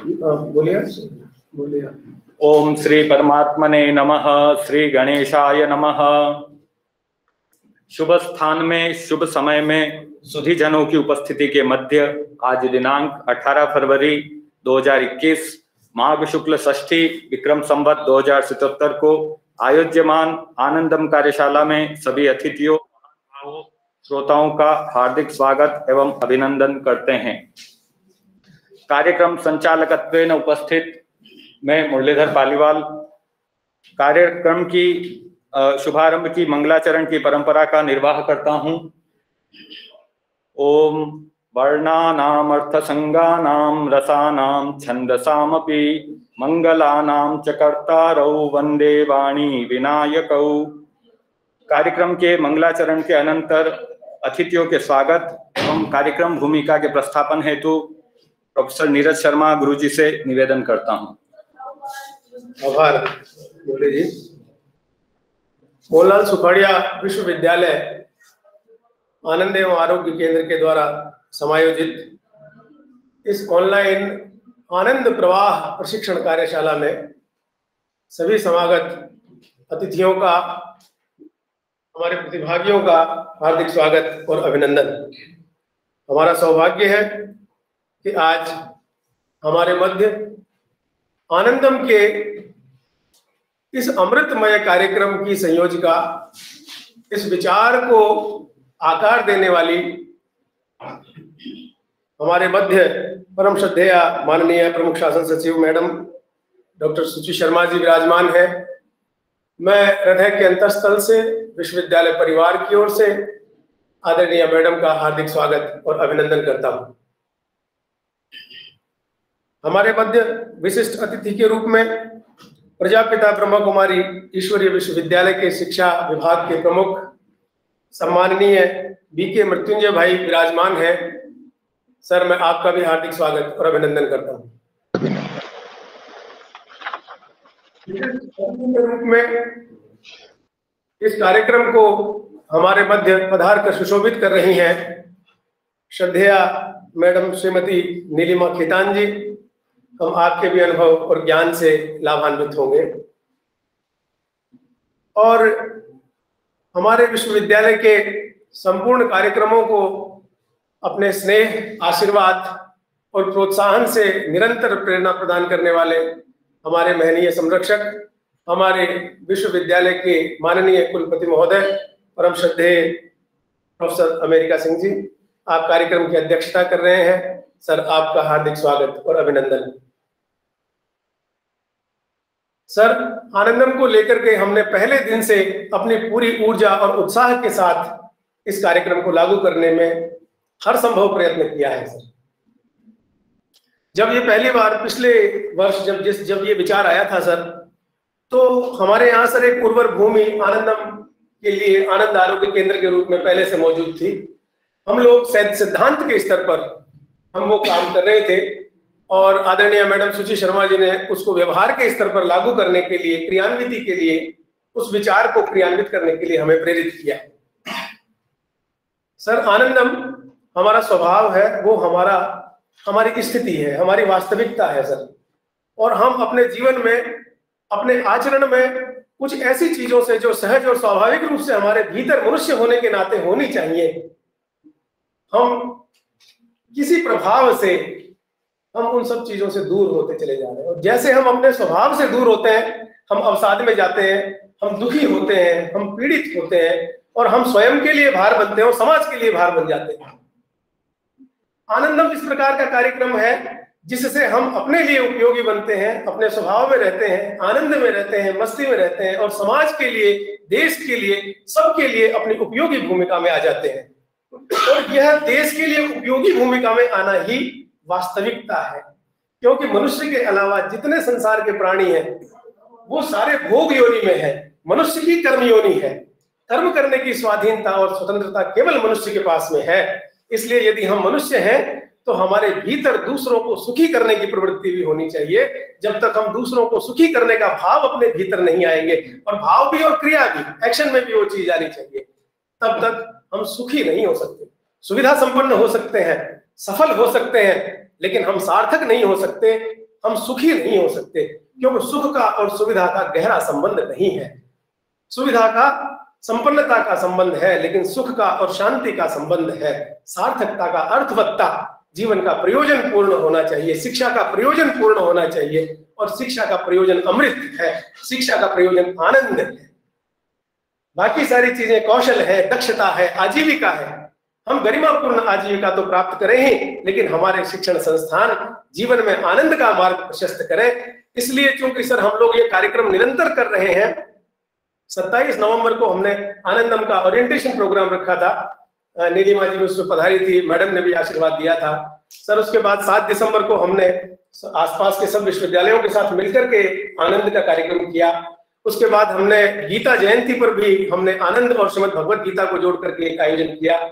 बोलिए बोलिए। ओम श्री परमात्मने नमः। श्री गणेशाय नमः। शुभ स्थान में शुभ समय में सुधी जनों की उपस्थिति के मध्य आज दिनांक 18 फरवरी 2021 माघ शुक्ल षष्ठी विक्रम संवत 2077 को आयोज्यमान आनंदम कार्यशाला में सभी अतिथियों श्रोताओं का हार्दिक स्वागत एवं अभिनंदन करते हैं। कार्यक्रम संचालकत्वेन उपस्थित मैं मुरलीधर पालीवाल कार्यक्रम की शुभारंभ की मंगलाचरण की परंपरा का निर्वाह करता हूं। ओम वर्णानाम अर्थसंगानाम रसानाम छंदसामपि मंगलानाम च कर्तारौ वंदे वाणी विनायकौ। कार्यक्रम के मंगलाचरण के अनंतर अतिथियों के स्वागत एवं कार्यक्रम भूमिका के प्रस्थापन हेतु प्रोफेसर नीरज शर्मा गुरुजी से निवेदन करता हूं। आभार बोले जी। मोहनलाल सुखाड़िया विश्वविद्यालय आनंद एवं आरोग्य केंद्र के द्वारा समायोजित इस ऑनलाइन आनंद प्रवाह प्रशिक्षण कार्यशाला में सभी समागत अतिथियों का, हमारे प्रतिभागियों का हार्दिक स्वागत और अभिनंदन। हमारा सौभाग्य है कि आज हमारे मध्य आनंदम के इस अमृतमय कार्यक्रम की संयोजिका, इस विचार को आकार देने वाली हमारे मध्य परम श्रद्धेय माननीय प्रमुख शासन सचिव मैडम डॉक्टर सुचि शर्मा जी विराजमान है। मैं हृदय के अंतःस्थल से विश्वविद्यालय परिवार की ओर से आदरणीय मैडम का हार्दिक स्वागत और अभिनंदन करता हूं। हमारे मध्य विशिष्ट अतिथि के रूप में प्रजापिता ब्रह्मा कुमारी ईश्वरीय विश्वविद्यालय के शिक्षा विभाग के प्रमुख सम्माननीय बीके मृत्युंजय भाई विराजमान है। सर, मैं आपका भी हार्दिक स्वागत और अभिनंदन करता हूं। के रूप में इस कार्यक्रम को हमारे मध्य पधार कर सुशोभित कर रही हैं श्रद्धेय मैडम श्रीमती नीलिमा खेतान जी। हम आपके भी अनुभव और ज्ञान से लाभान्वित होंगे और हमारे विश्वविद्यालय के संपूर्ण कार्यक्रमों को अपने स्नेह, आशीर्वाद और प्रोत्साहन से निरंतर प्रेरणा प्रदान करने वाले हमारे महनीय संरक्षक, हमारे विश्वविद्यालय के माननीय कुलपति महोदय परम श्रद्धेय प्रोफेसर अमेरिका सिंह जी, आप कार्यक्रम की अध्यक्षता कर रहे हैं। सर, आपका हार्दिक स्वागत और अभिनंदन। सर, आनंदम को लेकर के हमने पहले दिन से अपनी पूरी ऊर्जा और उत्साह के साथ इस कार्यक्रम को लागू करने में हर संभव प्रयत्न किया है। सर, जब ये पहली बार पिछले वर्ष जब ये विचार आया था सर, तो हमारे यहाँ सर एक उर्वर भूमि आनंदम के लिए आनंद आरोग्य केंद्र के रूप में पहले से मौजूद थी। हम लोग सिद्धांत के स्तर पर हम वो काम कर रहे थे और आदरणीय मैडम सुचि शर्मा जी ने उसको व्यवहार के स्तर पर लागू करने के लिए, क्रियान्विति के लिए, उस विचार को क्रियान्वित करने के लिए हमें प्रेरित किया। सर, आनंदम हमारा स्वभाव है, वो हमारी स्थिति है, हमारी वास्तविकता है सर। और हम अपने जीवन में, अपने आचरण में कुछ ऐसी चीजों से जो सहज और स्वाभाविक रूप से हमारे भीतर मनुष्य होने के नाते होनी चाहिए, हम किसी प्रभाव से हम उन सब चीजों से दूर होते चले जा रहे हैं। और जैसे हम अपने स्वभाव से दूर होते हैं, हम अवसाद में जाते हैं, हम दुखी होते हैं, हम पीड़ित होते हैं और हम स्वयं के लिए भार बनते हैं और समाज के लिए भार बन जाते हैं। आनंदम इस प्रकार का कार्यक्रम है जिससे हम अपने लिए उपयोगी बनते हैं, अपने स्वभाव में रहते हैं, आनंद में रहते हैं, मस्ती में रहते हैं और समाज के लिए, देश के लिए, सबके लिए अपनी उपयोगी भूमिका में आ जाते हैं। और यह देश के लिए उपयोगी भूमिका में आना ही वास्तविकता है, क्योंकि मनुष्य के अलावा जितने संसार के प्राणी हैं वो सारे भोग योनि में है। मनुष्य की कर्म योनि है। कर्म करने की स्वाधीनता और स्वतंत्रता केवल मनुष्य के पास में है। इसलिए यदि हम मनुष्य हैं तो हमारे भीतर दूसरों को सुखी करने की प्रवृत्ति भी होनी चाहिए। जब तक हम दूसरों को सुखी करने का भाव अपने भीतर नहीं आएंगे, और भाव भी और क्रिया भी, एक्शन में भी वो चीज आनी चाहिए, तब तक हम सुखी नहीं हो सकते। सुविधा संपन्न हो सकते हैं, सफल हो सकते हैं, लेकिन हम सार्थक नहीं हो सकते, हम सुखी नहीं हो सकते, क्योंकि सुख का और सुविधा का गहरा संबंध नहीं है। सुविधा का, संपन्नता का संबंध है, लेकिन सुख का और शांति का संबंध है। सार्थकता का, अर्थवत्ता, जीवन का प्रयोजन पूर्ण होना चाहिए, शिक्षा का प्रयोजन पूर्ण होना चाहिए, और शिक्षा का प्रयोजन अमृत है, शिक्षा का प्रयोजन आनंद है। बाकी सारी चीजें कौशल है, दक्षता है, आजीविका है। हम गरिमापूर्ण आजीविका तो प्राप्त करें ही, लेकिन हमारे शिक्षण संस्थान जीवन में आनंद का मार्ग प्रशस्त करें। इसलिए चूंकि सर हम लोग ये कार्यक्रम निरंतर कर रहे हैं, 27 नवंबर को हमने आनंदम का ओरिएंटेशन प्रोग्राम रखा था। नीलिमा जी उसमें पधारी थी, मैडम ने भी आशीर्वाद दिया था सर। उसके बाद 7 दिसंबर को हमने आसपास के सब विश्वविद्यालयों के साथ मिलकर के आनंद का कार्यक्रम किया। उसके बाद हमने गीता जयंती पर भी हमने आनंद और श्रीमद् भगवत गीता को जोड़ करके एक आयोजन किया।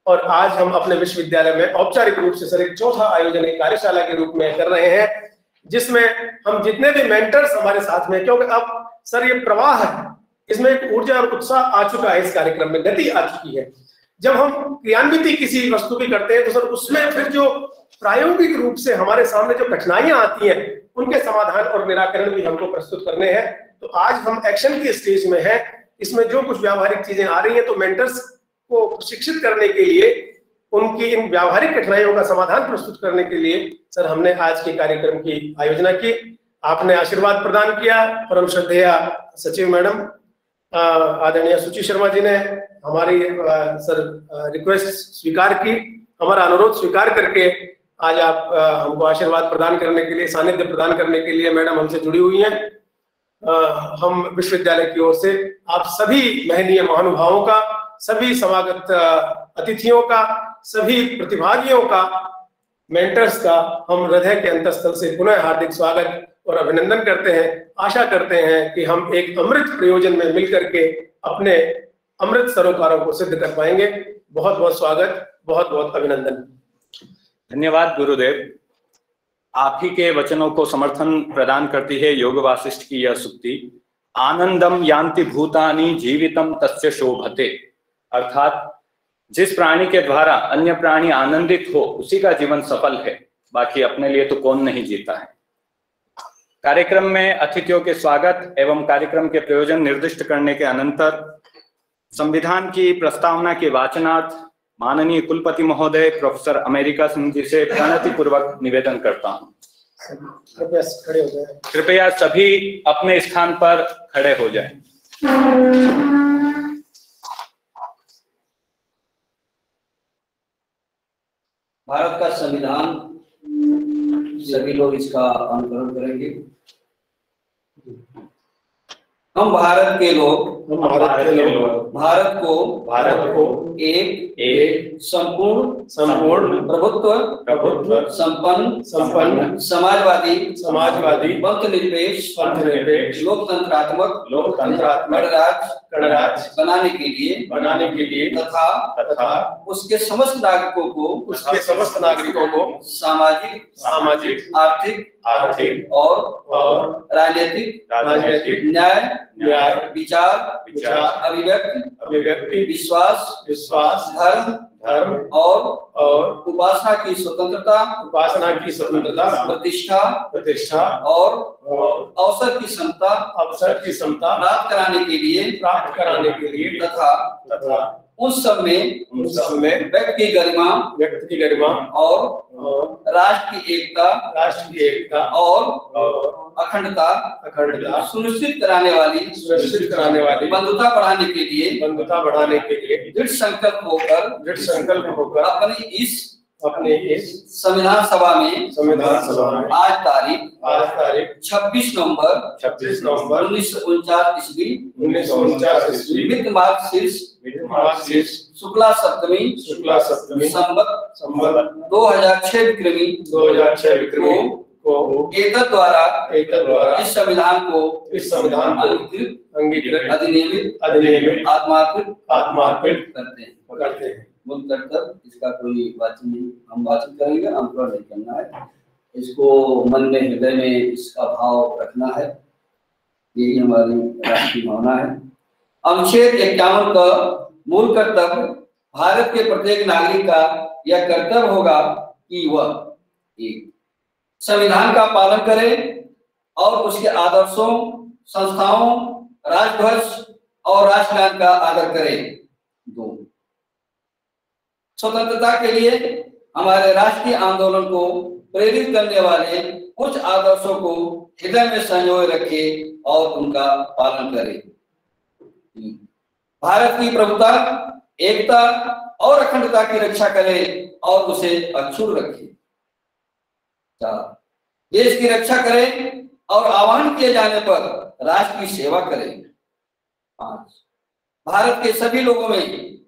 और आज हम अपने विश्वविद्यालय में औपचारिक रूप से सर एक चौथा आयोजन एक कार्यशाला के रूप में कर रहे हैं, जिसमें हम जितने भी मेंटर्स हमारे साथ में, क्योंकि अब सर ये प्रवाह है, इसमें एक ऊर्जा और उत्साह आ चुका है, इस कार्यक्रम में गति आ चुकी है। जब हम क्रियान्विति किसी वस्तु की करते हैं तो सर उसमें फिर जो प्रायोगिक रूप से हमारे सामने जो कठिनाइयां आती हैं, उनके समाधान और निराकरण भी हमको प्रस्तुत करने हैं। तो आज हम एक्शन की स्टेज में हैं। इसमें जो कुछ व्यावहारिक चीजें आ रही हैं, तो मेंटर्स को प्रशिक्षित करने के लिए, उनकी इन व्यावहारिक कठिनाइयों का समाधान प्रस्तुत करने के लिए सर हमने आज के कार्यक्रम की आयोजना की। आपने आशीर्वाद प्रदान किया। परम श्रद्धेय सचिव मैडम आदरणीय सुचि शर्मा जी ने हमारी सर रिक्वेस्ट स्वीकार की, हमारा अनुरोध स्वीकार करके आज आप हमको आशीर्वाद प्रदान करने के लिए, सानिध्य प्रदान करने के लिए मैडम हमसे जुड़ी हुई हैं। हम विश्वविद्यालय की ओर से आप सभी महनीय महानुभावों का, सभी समागत अतिथियों का, सभी प्रतिभागियों का, मेंटर्स का हम हृदय के अंतःस्थल से पुनः हार्दिक स्वागत और अभिनंदन करते हैं। आशा करते हैं कि हम एक अमृत प्रयोजन में मिलकर के अपने अमृत सरोकारों को सिद्ध कर पाएंगे। बहुत बहुत स्वागत, बहुत बहुत अभिनंदन। धन्यवाद गुरुदेव। आप ही के वचनों को समर्थन प्रदान करती है योग वासिष्ठ की यह सूक्ति, आनंदम यान्ति भूतानि जीवितम तस्य शोभते। अर्थात जिस प्राणी के द्वारा अन्य प्राणी आनंदित हो, उसी का जीवन सफल है, बाकी अपने लिए तो कौन नहीं जीता है। कार्यक्रम में अतिथियों के स्वागत एवं कार्यक्रम के प्रयोजन निर्दिष्ट करने के अनंतर संविधान की प्रस्तावना के वाचनार्थ माननीय कुलपति महोदय प्रोफेसर अमेरिका सिंह जी से प्रणति पूर्वक निवेदन करता हूँ। कृपया खड़े हो जाएं। कृपया सभी अपने स्थान पर खड़े हो जाएं। भारत का संविधान, सभी लोग इसका अनुकरण करेंगे। हम भारत के लोग भारत को एक संपूर्ण प्रभुत्व संपन्न समाजवादी पंथ निरपेक्ष लोकतंत्रात्मक गणराज्य बनाने के लिए तथा उसके समस्त नागरिकों को सामाजिक आर्थिक और राजनीतिक न्याय विचार अभिव्यक्ति विश्वास धर्म और उपासना की स्वतंत्रता प्रतिष्ठा और अवसर की समता प्राप्त कराने के लिए तथा उस सब में व्यक्ति की गरिमा और राष्ट्र की एकता और अखंडता सुनिश्चित कराने वाली बंधुता बढ़ाने के लिए दृढ़ संकल्प होकर अपने इस संविधान सभा में आज तारीख 26 नवंबर 1949 ईस्वी मित्र मार्गशीर्ष शुक्ला सप्तमी संवत 2006 विक्रमी को एतद द्वारा इस संविधान को अंगीकृत अधिनियमित आत्मार्पित करते हैं। इसका कोई वाचन नहीं, हम वाचन करेंगे, अंकुरण नहीं करना है। इसको मन में, हृदय में इसका भाव रखना है, यही हमारी राष्ट्रीय भावना है। अनुच्छेद 51 का मूल कर्तव्य भारत के प्रत्येक नागरिक का यह कर्तव्य होगा कि वह एक संविधान का पालन करें और उसके आदर्शों, संस्थाओं, राजध्वज और राष्ट्रगान का आदर करें। 2, स्वतंत्रता के लिए हमारे राष्ट्रीय आंदोलन को प्रेरित करने वाले कुछ आदर्शों को हृदय में संजोए रखें और उनका पालन करें। भारत की प्रभुता, एकता और अखंडता की रक्षा करें और उसे अक्षुण्ण रखें। 4, देश की रक्षा करें और आह्वान किए जाने पर राष्ट्र की सेवा करें। 5, भारत के सभी लोगों में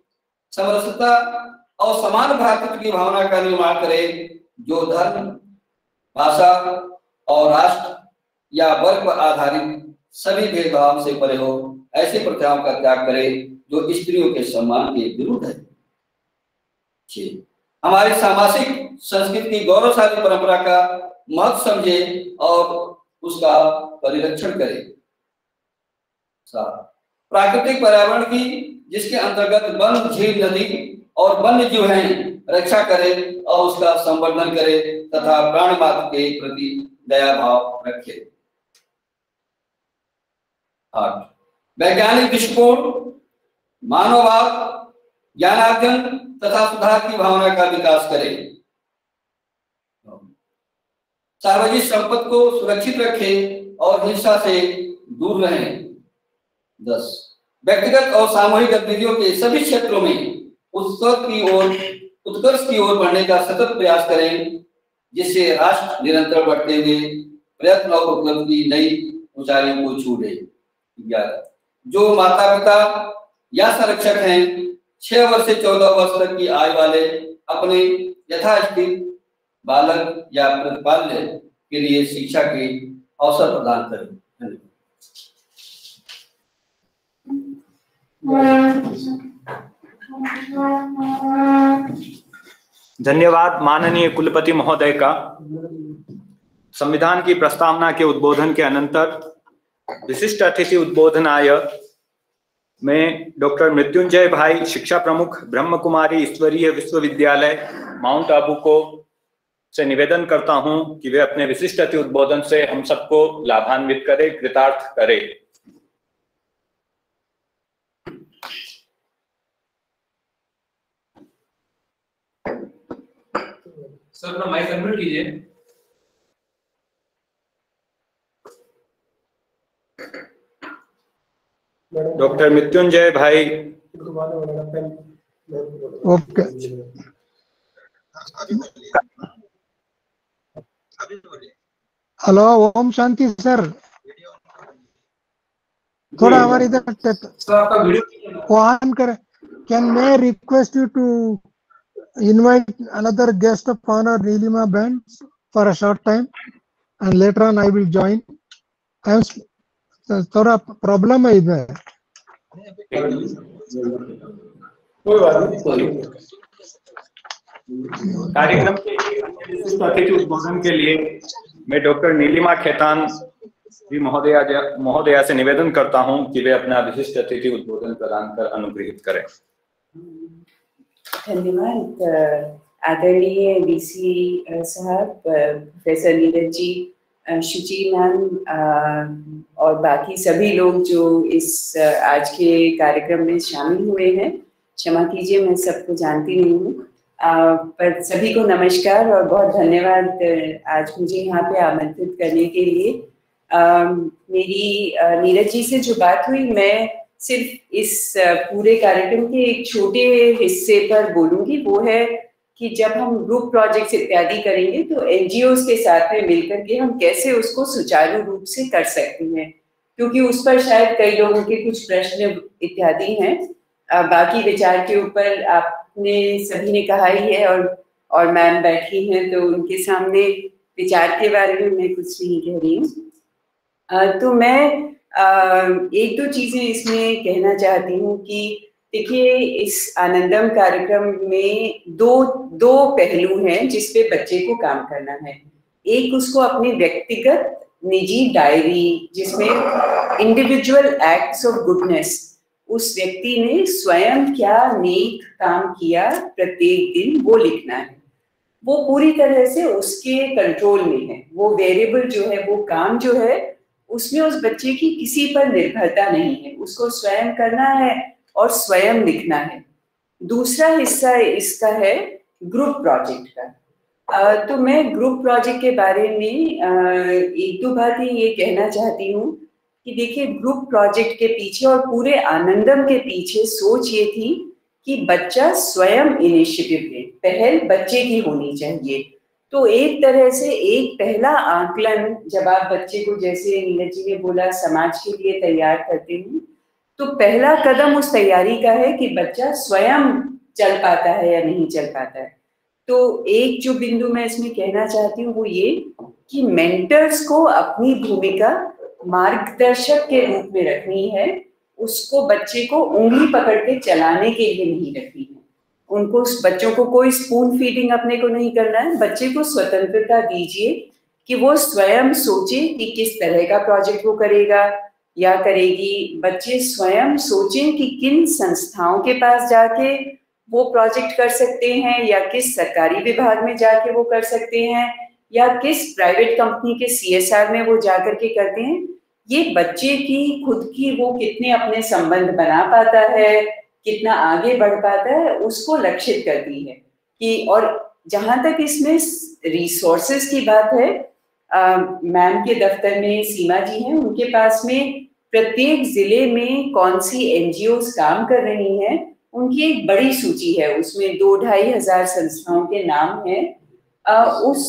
समरसता और समान भ्रातृत्व की भावना का निर्माण करें, जो धर्म, भाषा और राष्ट्र या वर्ग पर आधारित सभी भेदभाव से परे हो। ऐसी प्रथाओं का त्याग करें जो स्त्रियों के सम्मान के विरुद्ध है। 6, हमारी सामाजिक संस्कृति की गौरवशाली परंपरा का महत्व समझे और उसका परिरक्षण करें। 7, प्राकृतिक पर्यावरण की, जिसके अंतर्गत वन, झील, नदी और वन्य जीव हैं, रक्षा करें और उसका संवर्धन करें तथा प्राण मात्र के प्रति दया भाव रखें। 8, वैज्ञानिक दृष्टिकोण, मानववाद, ज्ञानार्जन तथा सुधार की भावना का विकास करें। सार्वजनिक संपत्ति को सुरक्षित रखें और हिंसा से दूर रहें। 10, व्यक्तिगत और सामूहिक गतिविधियों के सभी क्षेत्रों में उत्कर्ष की ओर बढ़ने का सतत प्रयास करें, जिससे राष्ट्र निरंतर बढ़ते हुए प्रयत्न और उपलब्धि की नई ऊंचाइयों को छू ले। 11, जो माता पिता या संरक्षक हैं, 6 वर्ष से 14 वर्ष तक की आयु वाले अपने यथास्थित बालक या प्रतिपाल्य के लिए शिक्षा के अवसर प्रदान करें। धन्यवाद माननीय कुलपति महोदय का। संविधान की प्रस्तावना के उद्बोधन के अनंतर विशिष्ट अतिथि उद्बोधनाय मैं डॉक्टर मृत्युंजय भाई, शिक्षा प्रमुख, ब्रह्म कुमारी ईश्वरीय विश्वविद्यालय माउंट आबू को से निवेदन करता हूं कि वे अपने विशिष्ट अतिथि उद्बोधन से हम सबको लाभान्वित करें, कृतार्थ करें। सर अपना माइक अनम्यूट कीजिए। डॉक्टर मृत्युंजय भाई। ओके, हेलो, ओम शांति सर। थोड़ा हमारे इधर सर आपका वीडियो ऑन करें। कैन मैं request you to invite another guest of honor, Nilima Ben, for a short time, and later on I will join. थोड़ा प्रॉब्लम है इधर। कोई बात नहीं। कार्यक्रम के विशिष्ट अतिथि उद्बोधन के लिए मैं डॉक्टर नीलिमा खेतान जी महोदया से निवेदन करता हूं कि वे अपना विशिष्ट अतिथि उद्बोधन प्रदान कर अनुग्रहित करें। धन्यवाद आदरणीय वीसी साहब, प्रोफेसर नीरज जी, शुचि मैम और बाकी सभी लोग जो इस आज के कार्यक्रम में शामिल हुए हैं। क्षमा कीजिए, मैं सबको जानती नहीं हूँ, पर सभी को नमस्कार और बहुत धन्यवाद आज मुझे यहाँ पे आमंत्रित करने के लिए। मेरी नीरज जी से जो बात हुई, मैं सिर्फ इस पूरे कार्यक्रम के एक छोटे हिस्से पर बोलूंगी। वो है कि जब हम ग्रुप प्रोजेक्ट्स इत्यादि करेंगे तो एनजीओज के साथ में मिलकर के हम कैसे उसको सुचारू रूप से कर सकते हैं, क्योंकि उस पर शायद कई लोगों के कुछ प्रश्न इत्यादि हैं। बाकी विचार के ऊपर आपने सभी ने कहा ही है और मैम बैठी हैं तो उनके सामने विचार के बारे में मैं कुछ नहीं कह रही हूँ। तो मैं एक दो चीजें इसमें कहना चाहती हूँ कि देखिए, इस आनंदम कार्यक्रम में दो पहलू हैं जिस पे बच्चे को काम करना है। एक उसको अपनी व्यक्तिगत निजी डायरी, जिसमें इंडिविजुअल एक्ट्स ऑफ गुडनेस, उस व्यक्ति ने स्वयं क्या नेक काम किया प्रत्येक दिन, वो लिखना है। वो पूरी तरह से उसके कंट्रोल में है। वो वेरिएबल जो है, वो काम जो है, उसमें उस बच्चे की किसी पर निर्भरता नहीं है, उसको स्वयं करना है और स्वयं लिखना है। दूसरा हिस्सा इसका है ग्रुप प्रोजेक्ट का। तो मैं ग्रुप प्रोजेक्ट के बारे में एक दो बातें ये कहना चाहती हूँ कि देखिए, ग्रुप प्रोजेक्ट के पीछे और पूरे आनंदम के पीछे सोच ये थी कि बच्चा स्वयं इनिशिएटिव ले, पहल बच्चे की होनी चाहिए। तो एक तरह से एक पहला आकलन जब आप बच्चे को, जैसे नीरज जी ने बोला, समाज के लिए तैयार करते हैं, तो पहला कदम उस तैयारी का है कि बच्चा स्वयं चल पाता है या नहीं चल पाता है। तो एक जो बिंदु मैं इसमें कहना चाहती हूँ वो ये कि मेंटर्स को अपनी भूमिका मार्गदर्शक के रूप में रखनी है, उसको बच्चे को उंगली पकड़ के चलाने के लिए नहीं रखनी है। उनको, बच्चों को कोई स्पून फीडिंग अपने को नहीं करना है। बच्चे को स्वतंत्रता दीजिए कि वो स्वयं सोचे कि किस तरह का प्रोजेक्ट वो करेगा या करेगी। बच्चे स्वयं सोचें कि किन संस्थाओं के पास जाके वो प्रोजेक्ट कर सकते हैं, या किस सरकारी विभाग में जाके वो कर सकते हैं, या किस प्राइवेट कंपनी के CSR में वो जाकर के करते हैं। ये बच्चे की खुद की, वो कितने अपने संबंध बना पाता है, कितना आगे बढ़ पाता है, उसको लक्षित करती है कि। और जहां तक इसमें रिसोर्सेज की बात है, मैम के दफ्तर में सीमा जी हैं, उनके पास में प्रत्येक जिले में कौन सी NGOs काम कर रही हैं, उनकी एक बड़ी सूची है। उसमें 2-2.5 हजार संस्थाओं के नाम हैं। उस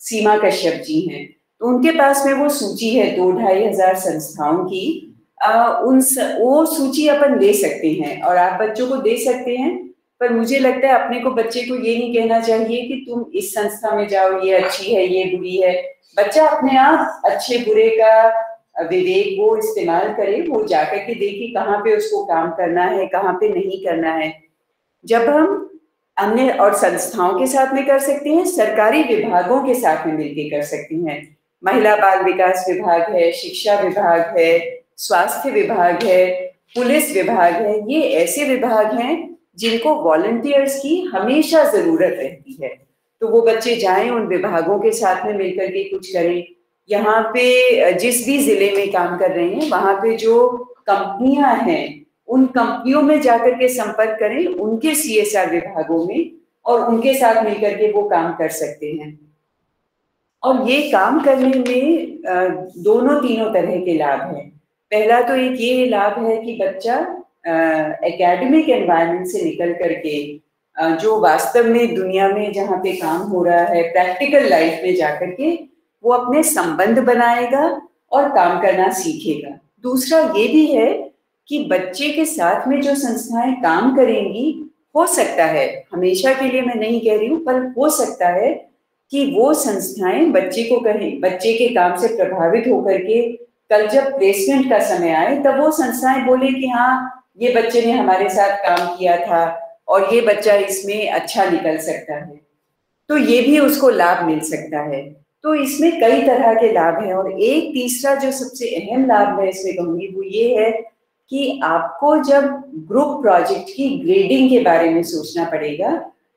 सीमा कश्यप जी हैं, तो उनके पास में वो सूची है 2-2.5 हजार संस्थाओं की। वो सूची अपन ले सकते हैं और आप बच्चों को दे सकते हैं। पर मुझे लगता है अपने को बच्चे को ये नहीं कहना चाहिए कि तुम इस संस्था में जाओ, ये अच्छी है, ये बुरी है। बच्चा अपने आप अच्छे बुरे का विवेक वो इस्तेमाल करे, वो जाकर के देखे कहाँ पे उसको काम करना है, कहाँ पे नहीं करना है। जब हम अन्य और संस्थाओं के साथ में कर सकते हैं, सरकारी विभागों के साथ में मिलकर कर सकते हैं। महिला बाल विकास विभाग है, शिक्षा विभाग है, स्वास्थ्य विभाग है, पुलिस विभाग है। ये ऐसे विभाग हैं जिनको वॉलंटियर्स की हमेशा जरूरत रहती है। तो वो बच्चे जाएं, उन विभागों के साथ में मिलकर के कुछ करें। यहाँ पे जिस भी जिले में काम कर रहे हैं, वहां पे जो कंपनियां हैं, उन कंपनियों में जाकर के संपर्क करें, उनके CSR विभागों में, और उनके साथ मिलकर के वो काम कर सकते हैं। और ये काम करने में तीनों तरह के लाभ हैं। पहला तो एक ये लाभ है कि बच्चा एकेडमिक एनवायरनमेंट से निकल करके जो वास्तव में दुनिया में जहाँ पे काम हो रहा है, प्रैक्टिकल लाइफ में जाकर के वो अपने संबंध बनाएगा और काम करना सीखेगा। दूसरा ये भी है कि बच्चे के साथ में जो संस्थाएं काम करेंगी, हो सकता है, हमेशा के लिए मैं नहीं कह रही हूँ, पर हो सकता है कि वो संस्थाएं बच्चे को कहें, बच्चे के काम से प्रभावित होकर के कल जब प्लेसमेंट का समय आए तब वो संस्थाएं बोले कि हाँ, ये बच्चे ने हमारे साथ काम किया था और ये बच्चा इसमें अच्छा निकल सकता है। तो ये भी उसको लाभ मिल सकता है। तो इसमें कई तरह के लाभ हैं। और एक तीसरा जो सबसे अहम लाभ मैं इसमें कहूंगी वो ये है कि आपको जब ग्रुप प्रोजेक्ट की ग्रेडिंग के बारे में सोचना पड़ेगा,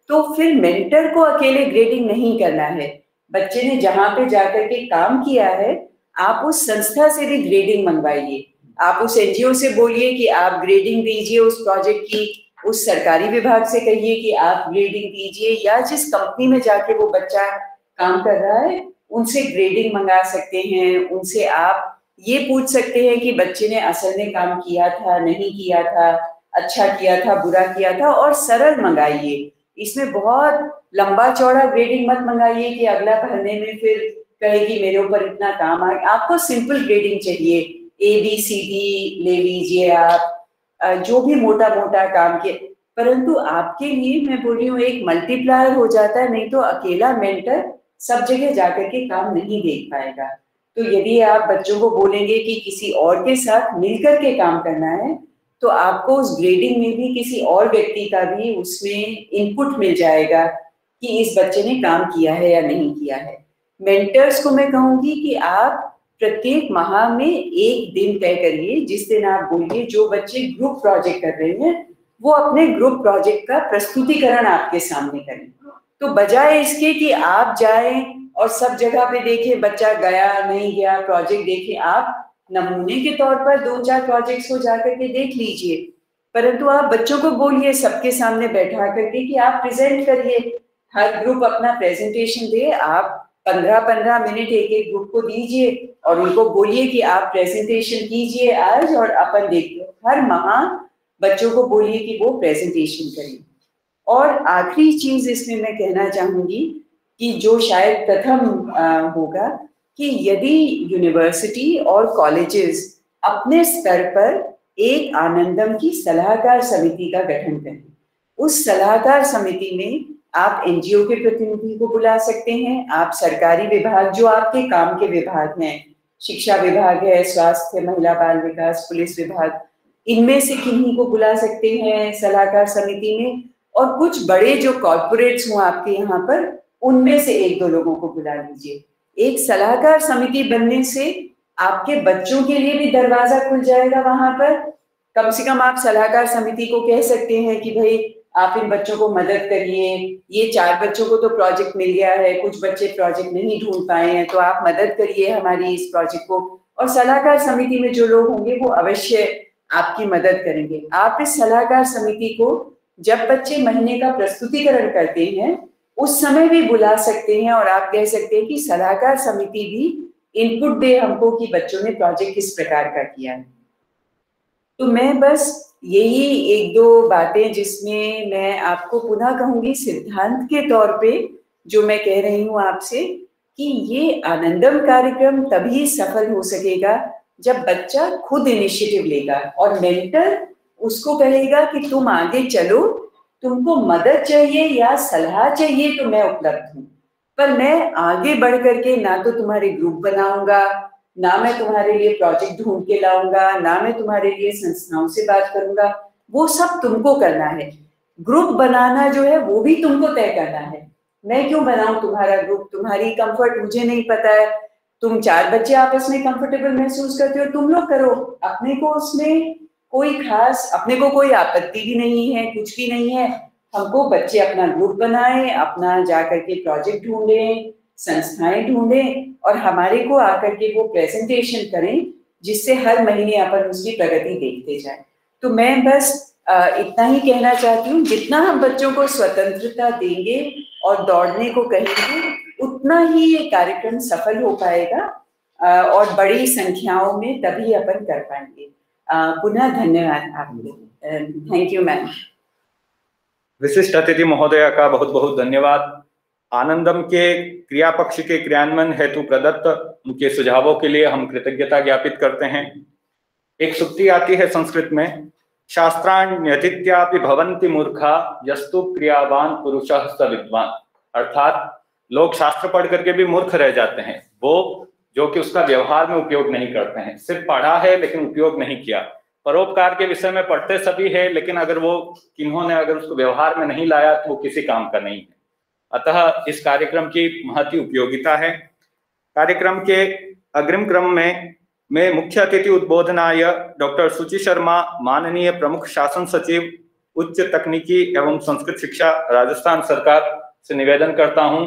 तो फिर मेंटर को अकेले ग्रेडिंग नहीं करना है। बच्चे ने जहां पे जाकर के काम किया है, आप उस संस्था से भी ग्रेडिंग मंगवाइए। आप उस NGO से बोलिए कि आप ग्रेडिंग दीजिए उस प्रोजेक्ट की, उस सरकारी विभाग से कहिए कि आप ग्रेडिंग दीजिए, या जिस कंपनी में जाके वो बच्चा काम कर रहा है उनसे ग्रेडिंग मंगा सकते हैं। उनसे आप ये पूछ सकते हैं कि बच्चे ने असल में काम किया था, नहीं किया था, अच्छा किया था, बुरा किया था, और सरल मंगाइए। इसमें बहुत लंबा चौड़ा ग्रेडिंग मत मंगाइए कि अगला भरने में फिर कहे कि मेरे ऊपर इतना काम आ। आपको सिंपल ग्रेडिंग चाहिए, ABCD ले लीजिए आप, जो भी मोटा मोटा काम किए। परंतु आपके लिए मैं बोल रही हूँ एक मल्टीप्लायर हो जाता है, नहीं तो अकेला मेंटर सब जगह जाकर के काम नहीं देख पाएगा। तो यदि आप बच्चों को बोलेंगे कि किसी और के साथ मिलकर के काम करना है, तो आपको उस ग्रेडिंग में भी किसी और व्यक्ति का भी उसमें इनपुट मिल जाएगा कि इस बच्चे ने काम किया है या नहीं किया है। मेंटर्स को मैं कहूंगी कि आप प्रत्येक माह में एक दिन तय करिए, जिस दिन आप बोलिए जो बच्चे ग्रुप प्रोजेक्ट कर रहे हैं वो अपने ग्रुप प्रोजेक्ट का प्रस्तुतिकरण आपके सामने करें। तो बजाय इसके कि आप जाएं और सब जगह पे देखें बच्चा गया नहीं गया, प्रोजेक्ट देखें, आप नमूने के तौर पर 2-4 प्रोजेक्ट्स को जाकर के देख लीजिए, परंतु आप बच्चों को बोलिए सबके सामने बैठा करके कि आप प्रेजेंट करिए, हर ग्रुप अपना प्रेजेंटेशन दे, आप 15-15 मिनट एक ग्रुप को दीजिए और उनको बोलिए कि आप प्रेजेंटेशन कीजिए आज और अपन देखिए, हर माह बच्चों को बोलिए कि वो प्रेजेंटेशन करें। और आखिरी चीज इसमें मैं कहना चाहूंगी कि जो शायद प्रथम होगा कि यदि यूनिवर्सिटी और कॉलेजेस अपने स्तर पर एक आनंदम की सलाहकार समिति का गठन करें, उस सलाहकार समिति में आप एनजीओ के प्रतिनिधि को बुला सकते हैं, आप सरकारी विभाग जो आपके काम के विभाग हैं, शिक्षा विभाग है, स्वास्थ्य, महिला बाल विकास, पुलिस विभाग, इनमें से किन्हीं को बुला सकते हैं सलाहकार समिति में, और कुछ बड़े जो कॉर्पोरेट्स हों आपके यहाँ पर, उनमें से 1-2 लोगों को बुला लीजिए। एक सलाहकार समिति बनने से आपके बच्चों के लिए भी दरवाजा खुल जाएगा वहां पर। कम से कम आप सलाहकार समिति को कह सकते हैं कि भाई आप इन बच्चों को मदद करिए, ये 4 बच्चों को तो प्रोजेक्ट मिल गया है, कुछ बच्चे प्रोजेक्ट नहीं ढूंढ पाए हैं, तो आप मदद करिए हमारी इस प्रोजेक्ट को, और सलाहकार समिति में जो लोग होंगे वो अवश्य आपकी मदद करेंगे। आप इस सलाहकार समिति को जब बच्चे महीने का प्रस्तुतिकरण करते हैं उस समय भी बुला सकते हैं और आप कह सकते हैं कि सलाहकार समिति भी इनपुट दे हमको कि बच्चों ने प्रोजेक्ट किस प्रकार का किया है। तो मैं बस यही 1-2 बातें जिसमें मैं आपको पुनः कहूंगी सिद्धांत के तौर पे जो मैं कह रही हूँ आपसे कि ये आनंदम कार्यक्रम तभी सफल हो सकेगा जब बच्चा खुद इनिशिएटिव लेगा और मेंटर उसको कहेगा कि तुम आगे चलो, तुमको मदद चाहिए या सलाह चाहिए तो मैं उपलब्ध हूँ, पर मैं आगे बढ़ करके ना तो तुम्हारे ग्रुप बनाऊंगा, ना मैं तुम्हारे लिए प्रोजेक्ट ढूंढ के लाऊंगा, ना मैं तुम्हारे लिए संस्थाओं से बात करूंगा, वो सब तुमको करना है। ग्रुप बनाना जो है वो भी तुमको तय करना है। मैं क्यों बनाऊं तुम्हारा ग्रुप, तुम्हारी कंफर्ट मुझे नहीं पता है, तुम 4 बच्चे आपस में कंफर्टेबल महसूस करते हो, तुम लोग करो, अपने को उसमें कोई खास, अपने को कोई आपत्ति भी नहीं है, कुछ भी नहीं है। हमको बच्चे अपना ग्रुप बनाएं, अपना जाकर के प्रोजेक्ट ढूंढें, संस्थाएं ढूंढें और हमारे को आकर के वो प्रेजेंटेशन करें जिससे हर महीने अपन उसकी प्रगति देखते जाएं। तो मैं बस इतना ही कहना चाहती हूँ, जितना हम बच्चों को स्वतंत्रता देंगे और दौड़ने को कहेंगे उतना ही ये कार्यक्रम सफल हो पाएगा और बड़ी संख्याओं में तभी अपन कर पाएंगे। पुनः धन्यवाद आपको। Thank you ma'am. विशिष्ट अतिथि महोदया का बहुत बहुत धन्यवाद। आनंदम के क्रिया पक्ष के क्रियान्वयन हेतु प्रदत्त उनके सुझावों के लिए हम कृतज्ञता ज्ञापित करते हैं। एक सूक्ति आती है संस्कृत में, शास्त्राण्यधीत्यापि भवन्ति मूर्खा यस्तु क्रियावान पुरुषः स विद्वान, अर्थात लोग शास्त्र पढ़ करके भी मूर्ख रह जाते हैं, वो जो कि उसका व्यवहार में उपयोग नहीं करते हैं। सिर्फ पढ़ा है लेकिन उपयोग नहीं किया। परोपकार के विषय में पढ़ते सभी है लेकिन अगर वो किन्होंने अगर उसको व्यवहार में नहीं लाया तो वो किसी काम का नहीं है। अतः इस कार्यक्रम की महती उपयोगिता है। कार्यक्रम के अग्रिम क्रम में मुख्य अतिथि उद्बोधनाय डॉक्टर सुचि शर्मा, माननीय प्रमुख शासन सचिव उच्च तकनीकी एवं संस्कृत शिक्षा राजस्थान सरकार से निवेदन करता हूं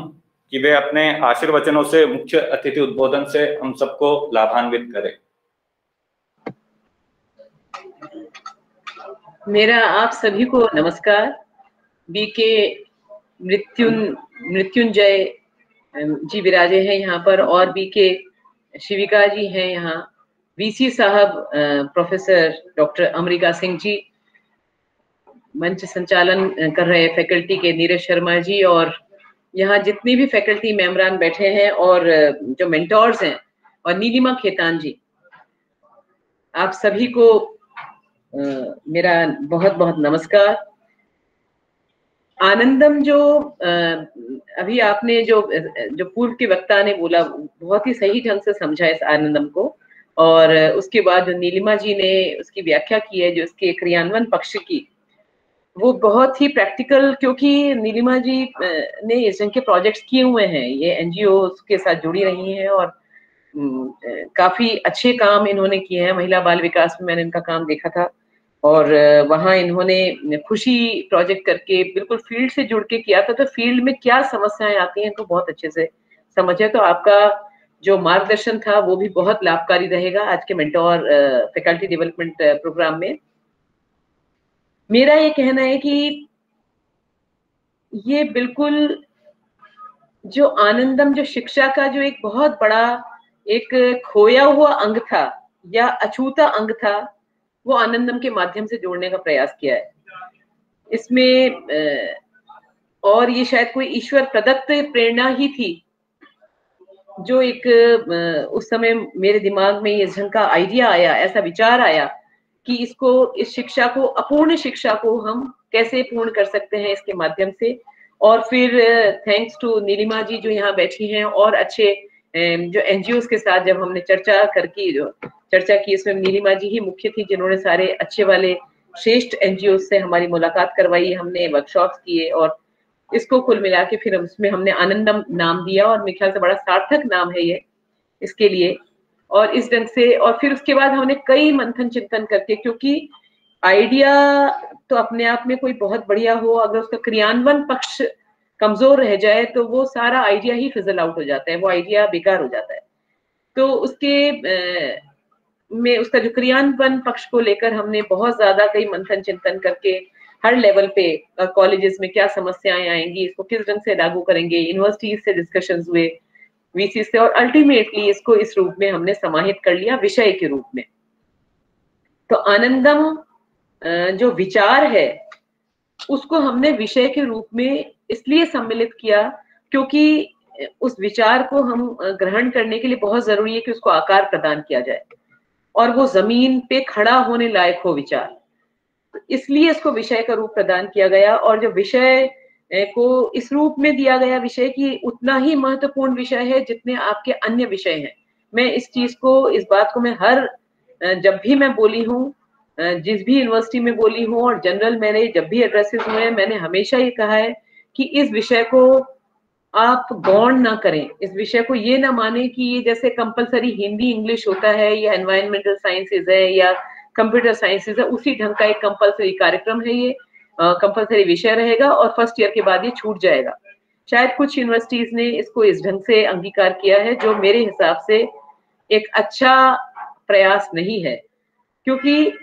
कि वे अपने आशीर्वचनों से मुख्य अतिथि उद्बोधन से हम सबको लाभान्वित करें। मेरा आप सभी को नमस्कार। बीके मृत्युंजय जी विराजे हैं यहाँ पर और बीके शिविका जी हैं यहाँ, वीसी साहब professor doctor America Singh ji, मंच संचालन कर रहे फैकल्टी के नीरज शर्मा जी, और यहाँ जितनी भी फैकल्टी मेंबरान बैठे हैं और जो मेंटोर्स हैं, और नीलिमा खेतान जी, आप सभी को मेरा बहुत बहुत नमस्कार। आनंदम जो अभी आपने जो पूर्व के वक्ता ने बोला बहुत ही सही ढंग से समझा इस आनंदम को, और उसके बाद जो नीलिमा जी ने उसकी व्याख्या की है जो उसके क्रियान्वयन पक्ष की, वो बहुत ही प्रैक्टिकल, क्योंकि नीलिमा जी ने इस ढंग के प्रोजेक्ट्स किए हुए हैं, ये एनजीओ के साथ जुड़ी रही हैं और काफी अच्छे काम इन्होंने किए हैं। महिला बाल विकास में मैंने इनका काम देखा था, और वहाँ इन्होंने खुशी प्रोजेक्ट करके बिल्कुल फील्ड से जुड़ के किया था, तो फील्ड में क्या समस्याएं आती हैं तो बहुत अच्छे से समझे। तो आपका जो मार्गदर्शन था वो भी बहुत लाभकारी रहेगा आज के मेंटोर फैकल्टी डेवलपमेंट प्रोग्राम में। मेरा ये कहना है कि ये बिल्कुल जो आनंदम, जो शिक्षा का जो एक बहुत बड़ा एक खोया हुआ अंग था या अछूता अंग था, वो आनंदम के माध्यम से जोड़ने का प्रयास किया है इसमें। और ये शायद कोई ईश्वर प्रदत्त प्रेरणा ही थी जो एक उस समय मेरे दिमाग में ये ढंग का आइडिया आया, ऐसा विचार आया कि इसको, इस शिक्षा को, अपूर्ण शिक्षा को हम कैसे पूर्ण कर सकते हैं इसके माध्यम से। और फिर थैंक्स टू नीलिमा जी जो यहाँ बैठी हैं, और अच्छे जो एनजीओस के साथ जब हमने चर्चा की इसमें नीलिमा जी ही मुख्य थी जिन्होंने सारे अच्छे वाले श्रेष्ठ एनजीओ से हमारी मुलाकात करवाई, हमने वर्कशॉप्स किए और इसको कुल मिला के फिर उसमें हमने आनंदम नाम दिया, और मेरे ख्याल से बड़ा सार्थक नाम है ये इसके लिए। और इस ढंग से, और फिर उसके बाद हमने कई मंथन चिंतन करके, क्योंकि आइडिया तो अपने आप में कोई बहुत बढ़िया हो, अगर उसका क्रियान्वयन पक्ष कमजोर रह जाए तो वो सारा आइडिया ही फिजल आउट हो जाता है, वो आइडिया बेकार हो जाता है। तो उसके में उसका जो क्रियान्वयन पक्ष को लेकर हमने बहुत ज्यादा कई मंथन चिंतन करके हर लेवल पे कॉलेजेस में क्या समस्याएं आएंगी, इसको किस ढंग से लागू करेंगे, यूनिवर्सिटीज से डिस्कशंस हुए, वीसी से, और अल्टीमेटली इसको इस रूप में हमने समाहित कर लिया विषय के रूप में। तो आनंदम जो विचार है उसको हमने विषय के रूप में इसलिए सम्मिलित किया क्योंकि उस विचार को हम ग्रहण करने के लिए बहुत जरूरी है कि उसको आकार प्रदान किया जाए और वो जमीन पे खड़ा होने लायक हो विचार, तो इसलिए इसको विषय का रूप प्रदान किया गया। और जो विषय को इस रूप में दिया गया, विषय की उतना ही महत्वपूर्ण विषय है जितने आपके अन्य विषय हैं। मैं इस चीज को, इस बात को मैं हर जब भी मैं बोली हूँ, जिस भी यूनिवर्सिटी में बोली हूँ और जनरल मेरे जब भी एड्रेसेस हुए हैं, मैंने हमेशा ये कहा है कि इस विषय को आप गौण ना करें, इस विषय को ये ना माने कि ये जैसे कंपलसरी हिंदी इंग्लिश होता है या एनवायरमेंटल साइंसेज है या कंप्यूटर साइंसेज है, उसी ढंग का एक कंपलसरी कार्यक्रम है, ये कंपलसरी विषय रहेगा और फर्स्ट ईयर के बाद ये छूट जाएगा। शायद कुछ यूनिवर्सिटीज ने इसको इस ढंग से अंगीकार किया है जो मेरे हिसाब से एक अच्छा प्रयास नहीं है, क्योंकि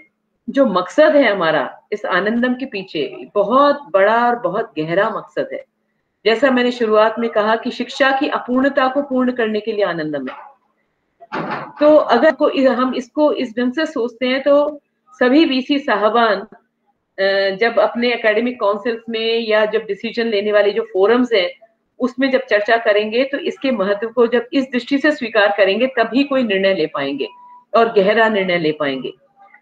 जो मकसद है हमारा इस आनंदम के पीछे बहुत बड़ा और बहुत गहरा मकसद है। जैसा मैंने शुरुआत में कहा कि शिक्षा की अपूर्णता को पूर्ण करने के लिए आनंदम है। तो अगर हम इसको इस ढंग से सोचते हैं तो सभी वीसी साहबान जब अपने एकेडमिक काउंसिल्स में या जब डिसीजन लेने वाले जो फोरम्स हैं उसमें जब चर्चा करेंगे तो इसके महत्व को जब इस दृष्टि से स्वीकार करेंगे तभी कोई निर्णय ले पाएंगे और गहरा निर्णय ले पाएंगे।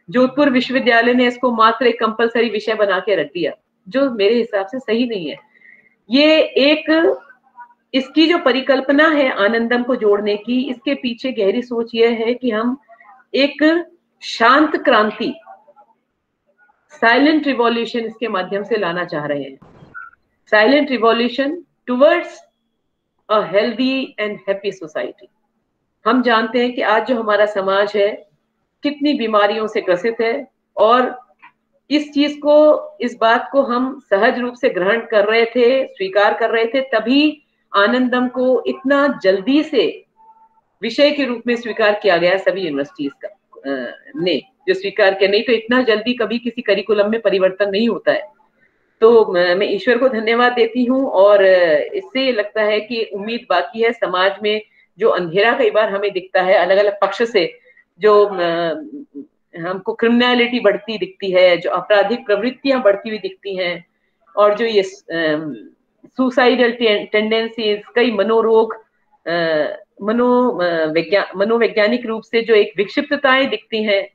जोधपुर विश्वविद्यालय ने इसको मात्र एक कंपलसरी विषय बना के रख दिया, जो मेरे हिसाब से सही नहीं है। ये एक, इसकी जो परिकल्पना है आनंदम को जोड़ने की, इसके पीछे गहरी सोच यह है कि हम एक शांत क्रांति, साइलेंट रिवॉल्यूशन इसके माध्यम से लाना चाह रहे हैं। Silent revolution towards a healthy and happy society. हम जानते हैं कि आज जो हमारा समाज है कितनी बीमारियों से ग्रसित है, और इस चीज को, इस बात को हम सहज रूप से ग्रहण कर रहे थे, स्वीकार कर रहे थे, तभी आनंदम को इतना जल्दी से विषय के रूप में स्वीकार किया गया सभी यूनिवर्सिटीज का ने जो स्वीकार किया, नहीं तो इतना जल्दी कभी किसी करिकुलम में परिवर्तन नहीं होता है। तो मैं ईश्वर को धन्यवाद देती हूँ, और इससे ये लगता है कि उम्मीद बाकी है। समाज में जो अंधेरा कई बार हमें दिखता है अलग अलग पक्ष से, जो हमको क्रिमिनलिटी बढ़ती दिखती है, जो आपराधिक प्रवृत्तियां बढ़ती हुई दिखती हैं, और जो ये सुसाइडल टेंडेंसीज, कई मनोरोग, मनोवैज्ञानिक रूप से जो एक विक्षिप्तताएं दिखती हैं,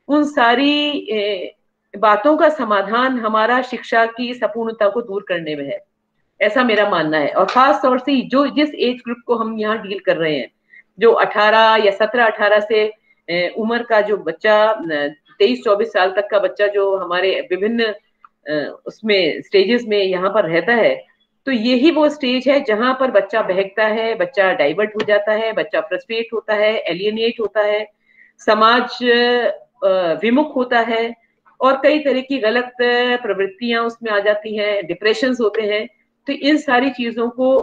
उन सारी बातों का समाधान हमारा शिक्षा की इस अपूर्णता को दूर करने में है, ऐसा मेरा मानना है। और खास तौर से जो जिस एज ग्रुप को हम यहाँ डील कर रहे हैं, जो 18 या 17-18 से उम्र का जो बच्चा, 23-24 साल तक का बच्चा जो हमारे विभिन्न उसमें स्टेजेस में यहाँ पर रहता है, तो यही वो स्टेज है जहां पर बच्चा बहकता है, बच्चा डाइवर्ट हो जाता है, बच्चा फ्रस्ट्रेट होता है, एलियनेट होता है, समाज विमुख होता है, और कई तरह की गलत प्रवृत्तियां उसमें आ जाती हैं, डिप्रेशंस होते हैं। तो इन सारी चीजों को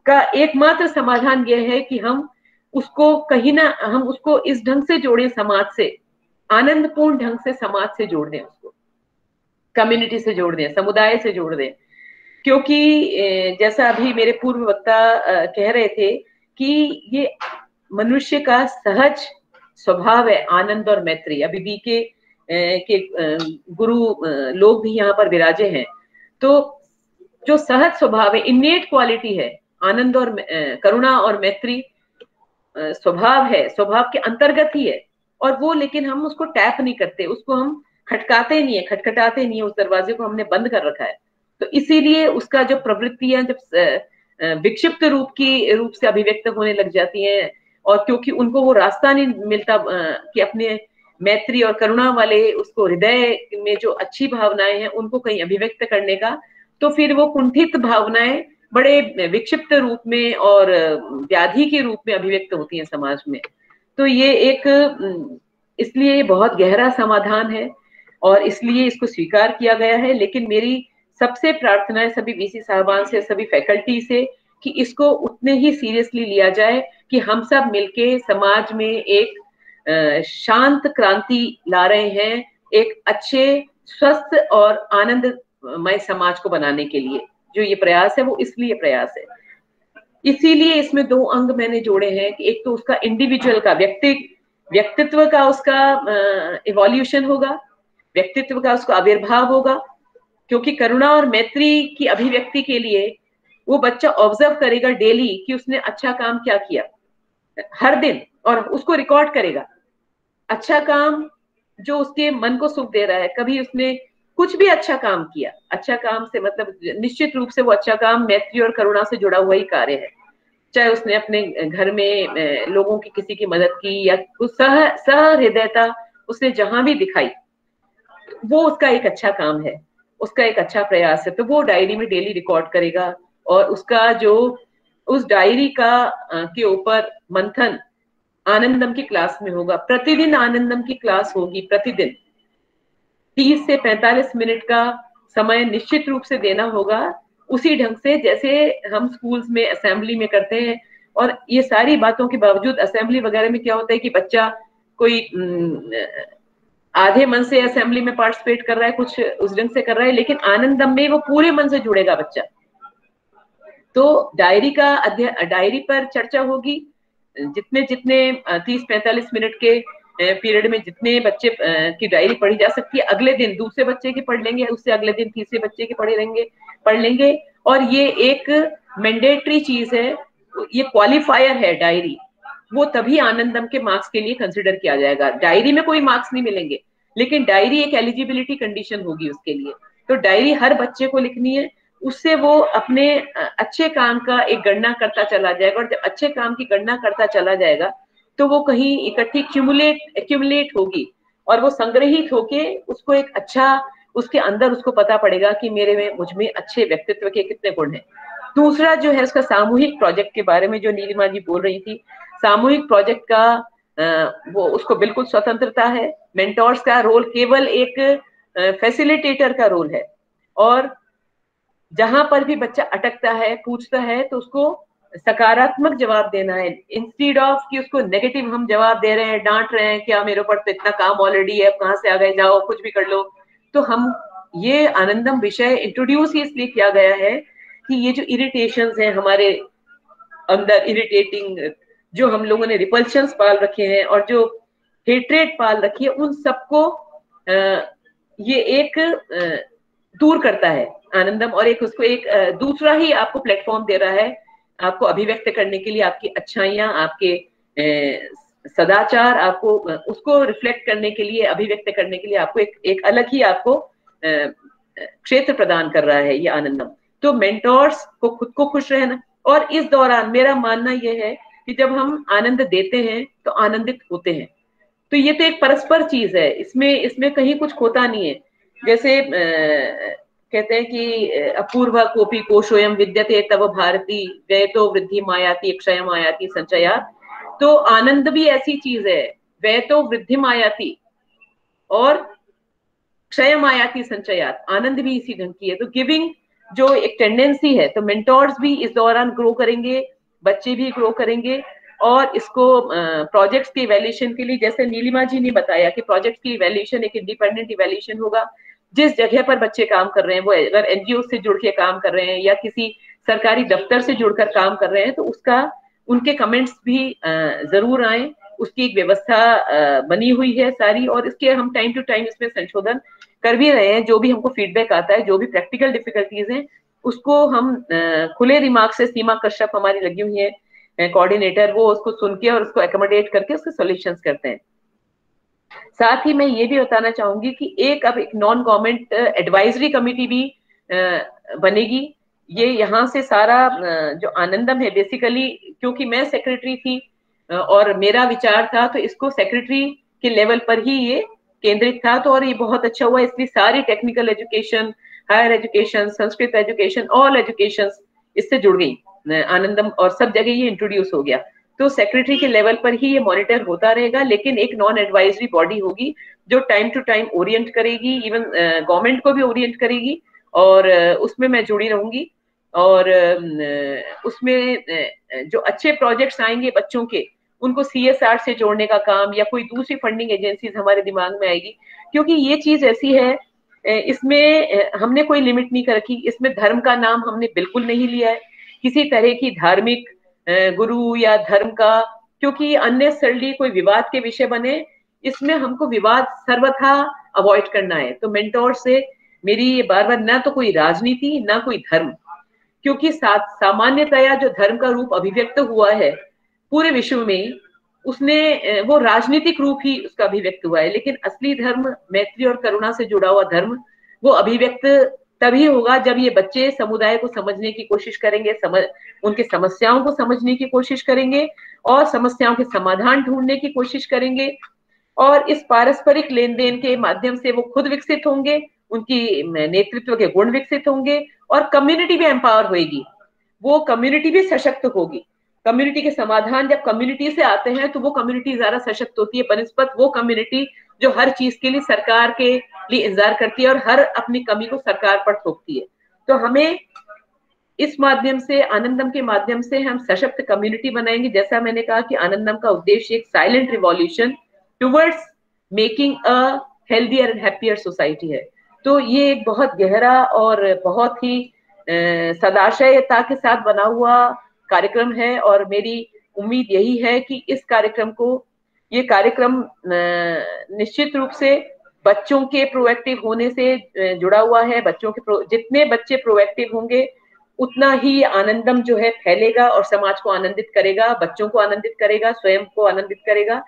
का एकमात्र समाधान यह है कि हम उसको कहीं ना, हम उसको इस ढंग से जोड़ें, समाज से आनंदपूर्ण ढंग से समाज से जोड़ दें, उसको कम्युनिटी से जोड़ दें, समुदाय से जोड़ दें। क्योंकि जैसा अभी मेरे पूर्व वक्ता कह रहे थे कि ये मनुष्य का सहज स्वभाव है आनंद और मैत्री। अभी बीके के गुरु लोग भी यहाँ पर विराजे हैं। तो जो सहज स्वभाव है, इन्नेट क्वालिटी है, आनंद और करुणा और मैत्री स्वभाव है, स्वभाव के अंतर्गत ही है। और वो लेकिन हम उसको टैप नहीं करते, उसको हम खटकाते नहीं है, खटखटाते नहीं है, उस दरवाजे को हमने बंद कर रखा है। तो इसीलिए उसका जो प्रवृत्तियां जब विक्षिप्त रूप से अभिव्यक्त होने लग जाती हैं, और क्योंकि उनको वो रास्ता नहीं मिलता कि अपने मैत्री और करुणा वाले उसको हृदय में जो अच्छी भावनाएं हैं उनको कहीं अभिव्यक्त करने का, तो फिर वो कुंठित भावनाएं बड़े विक्षिप्त रूप में और व्याधि के रूप में अभिव्यक्त होती हैं समाज में। तो ये एक, इसलिए बहुत गहरा समाधान है और इसलिए इसको स्वीकार किया गया है। लेकिन मेरी सबसे प्रार्थना है सभी वीसी साहबान से, सभी फैकल्टी से, कि इसको उतने ही सीरियसली लिया जाए कि हम सब मिलके समाज में एक शांत क्रांति ला रहे हैं, एक अच्छे स्वस्थ और आनंदमय समाज को बनाने के लिए। जो ये प्रयास है वो इसलिए प्रयास है, इसीलिए इसमें दो अंग मैंने जोड़े हैं कि एक तो उसका इंडिविजुअल का व्यक्तित्व का उसका इवोल्यूशन होगा, व्यक्तित्व का उसका आविर्भाव होगा। क्योंकि करुणा और मैत्री की अभिव्यक्ति के लिए वो बच्चा ऑब्जर्व करेगा डेली कि उसने अच्छा काम क्या किया हर दिन, और उसको रिकॉर्ड करेगा। अच्छा काम जो उसके मन को सुख दे रहा है, कभी उसने कुछ भी अच्छा काम किया, अच्छा काम से मतलब निश्चित रूप से वो अच्छा काम मैत्री और करुणा से जुड़ा हुआ ही कार्य है। चाहे उसने अपने घर में लोगों की किसी की मदद की या सहृदयता उसने जहां भी दिखाई, वो उसका एक अच्छा काम है, उसका एक अच्छा प्रयास है। तो वो डायरी में डेली रिकॉर्ड करेगा और उसका जो उस डायरी का के ऊपर मंथन आनंदम की क्लास में होगा। प्रतिदिन आनंदम की क्लास होगी, प्रतिदिन 30 से 45 मिनट का समय निश्चित रूप से देना होगा, उसी ढंग से जैसे हम स्कूल्स में असेंबली में करते हैं। और ये सारी बातों के बावजूद असेंबली वगैरह में क्या होता है कि बच्चा कोई आधे मन से असेंबली में पार्टिसिपेट कर रहा है, कुछ उस ढंग से कर रहा है, लेकिन आनंदम में वो पूरे मन से जुड़ेगा बच्चा। तो डायरी पर चर्चा होगी, जितने 30-45 मिनट के पीरियड में जितने बच्चे की डायरी पढ़ी जा सकती है, अगले दिन दूसरे बच्चे की पढ़ लेंगे, उससे अगले दिन तीसरे बच्चे की पढ़ लेंगे। और ये एक मैंडेटरी चीज है, ये क्वालिफायर है डायरी, वो तभी आनंदम के मार्क्स के लिए कंसिडर किया जाएगा। डायरी में कोई मार्क्स नहीं मिलेंगे, लेकिन डायरी एक एलिजिबिलिटी कंडीशन होगी उसके लिए। तो डायरी हर बच्चे को लिखनी है, उससे वो अपने अच्छे काम का एक गणना करता चला जाएगा। और जब अच्छे काम की गणना करता चला जाएगा तो वो कहीं इकट्ठी एक्यूमुलेट होगी और वो संग्रहित होके उसको एक अच्छा, उसके अंदर उसको पता पड़ेगा कि मुझ में अच्छे व्यक्तित्व के कितने गुण हैं। दूसरा जो है उसका सामूहिक प्रोजेक्ट के बारे में जो नीलिमा जी बोल रही थी, सामूहिक प्रोजेक्ट का वो उसको बिल्कुल स्वतंत्रता है। मेंटोर्स का रोल केवल एक फैसिलिटेटर का रोल है, और जहां पर भी बच्चा अटकता है, पूछता है, तो उसको सकारात्मक जवाब देना है, इंस्टीड ऑफ कि उसको नेगेटिव हम जवाब दे रहे हैं, डांट रहे हैं, क्या मेरे ऊपर तो इतना काम ऑलरेडी है, कहाँ से आ गए, जाओ कुछ भी कर लो। तो हम ये आनंदम विषय इंट्रोड्यूस ही इसलिए किया गया है कि ये जो इरिटेशंस हैं हमारे अंदर, इरिटेटिंग जो हम लोगों ने रिपल्शंस पाल रखे हैं और जो हेट्रेट पाल रखी है, उन सबको ये एक दूर करता है आनंदम। और एक उसको एक दूसरा ही आपको प्लेटफॉर्म दे रहा है, आपको अभिव्यक्त करने के लिए, आपकी अच्छाइयां, आपके सदाचार, आपको उसको रिफ्लेक्ट करने के लिए, अभिव्यक्त करने के लिए आपको एक अलग ही आपको क्षेत्र प्रदान कर रहा है ये आनंदम। तो मेंटोर्स को खुद को खुश रहना, और इस दौरान मेरा मानना यह है कि जब हम आनंद देते हैं तो आनंदित होते हैं। तो ये तो एक परस्पर चीज है, इसमें कहीं कुछ खोता नहीं है। जैसे कहते हैं कि अपूर्व कोपी कोशोयम विद्यते तव भारती व्ययतो वृद्धि मायाति क्षय मायाति संचयात्। तो आनंद भी ऐसी चीज है, व्ययतो वृद्धि मायाति, और क्षयमायाति संचयात, आनंद भी इसी ढंग की है। तो गिविंग जो एक टेंडेंसी है, तो मेंटोर्स भी इस दौरान ग्रो करेंगे, बच्चे भी ग्रो करेंगे। और इसको प्रोजेक्ट्स की इवैल्यूएशन के लिए, जैसे नीलिमा जी ने बताया कि प्रोजेक्ट्स की इवैल्यूएशन एक इंडिपेंडेंट इवैल्यूएशन होगा। जिस जगह पर बच्चे काम कर रहे हैं, वो अगर एनजीओ से जुड़ के काम कर रहे हैं या किसी सरकारी दफ्तर से जुड़कर काम कर रहे हैं, तो उसका उनके कमेंट्स भी जरूर आए। उसकी एक व्यवस्था बनी हुई है सारी, और इसके हम टाइम टू टाइम इसमें संशोधन कर भी रहे हैं। जो भी हमको फीडबैक आता है, जो भी प्रैक्टिकल डिफिकल्टीज हैं, उसको हम खुले दिमाग से, सीमा कश्यप हमारी लगी हुई है कोऑर्डिनेटर, वो उसको सुन के और उसको एकोमोडेट करके उसके सॉल्यूशंस करते हैं। साथ ही मैं ये भी बताना चाहूंगी कि अब एक नॉन गवर्नमेंट एडवाइजरी कमेटी भी बनेगी। ये यहाँ से सारा जो आनंदम है, बेसिकली क्योंकि मैं सेक्रेटरी थी और मेरा विचार था, तो इसको सेक्रेटरी के लेवल पर ही ये केंद्रित था। तो और ये बहुत अच्छा हुआ, इसलिए सारी technical education, higher education, Sanskrit education, all education इससे जुड़ गई आनंदम, और सब जगह ये इंट्रोड्यूस हो गया। तो सेक्रेटरी के लेवल पर ही ये मॉनिटर होता रहेगा, लेकिन एक नॉन एडवाइजरी बॉडी होगी जो टाइम टू टाइम ओरिएंट करेगी, इवन गवर्नमेंट को भी ओरिएंट करेगी, और उसमें मैं जुड़ी रहूंगी। और उसमें जो अच्छे प्रोजेक्ट्स आएंगे बच्चों के, उनको CSR से जोड़ने का काम, या कोई दूसरी फंडिंग एजेंसीज हमारे दिमाग में आएगी। क्योंकि ये चीज ऐसी है, इसमें हमने कोई लिमिट नहीं कर रखी, इसमें धर्म का नाम हमने बिल्कुल नहीं लिया है, किसी तरह की धार्मिक गुरु या धर्म का, क्योंकि अननेसेसरली कोई विवाद के विषय बने, इसमें हमको विवाद सर्वथा अवॉइड करना है। तो मेंटोर से मेरी ये बार ना तो कोई राजनीति, ना कोई धर्म, क्योंकि सामान्यतया जो धर्म का रूप अभिव्यक्त हुआ है पूरे विश्व में, उसने वो राजनीतिक रूप ही उसका अभिव्यक्त हुआ है। लेकिन असली धर्म, मैत्री और करुणा से जुड़ा हुआ धर्म, वो अभिव्यक्त तभी होगा जब ये बच्चे समुदाय को समझने की कोशिश करेंगे, उनकी समस्याओं को समझने की कोशिश करेंगे, और समस्याओं के समाधान ढूंढने की कोशिश करेंगे। और इस पारस्परिक लेन देन के माध्यम से वो खुद विकसित होंगे, उनकी नेतृत्व के गुण विकसित होंगे, और कम्युनिटी भी एम्पावर होगी, वो कम्युनिटी भी सशक्त होगी। कम्युनिटी के समाधान जब कम्युनिटी से आते हैं, तो वो कम्युनिटी ज्यादा सशक्त होती है बनस्पत वो कम्युनिटी जो हर चीज के लिए सरकार के लिए इंतजार करती है और हर अपनी कमी को सरकार पर थोपती है। तो हमें इस माध्यम से, आनंदम के माध्यम से हम सशक्त कम्युनिटी बनाएंगे। जैसा मैंने कहा कि आनंदम का उद्देश्य एक silent revolution towards making a healthier and happier society है। तो ये एक बहुत गहरा और बहुत ही सदाशयता के साथ बना हुआ कार्यक्रम है, और मेरी उम्मीद यही है कि इस कार्यक्रम को, ये कार्यक्रम निश्चित रूप से बच्चों के प्रोएक्टिव होने से जुड़ा हुआ है। बच्चों के जितने बच्चे प्रोएक्टिव होंगे, उतना ही आनंदम जो है फैलेगा और समाज को आनंदित करेगा, बच्चों को आनंदित करेगा, स्वयं को आनंदित करेगा।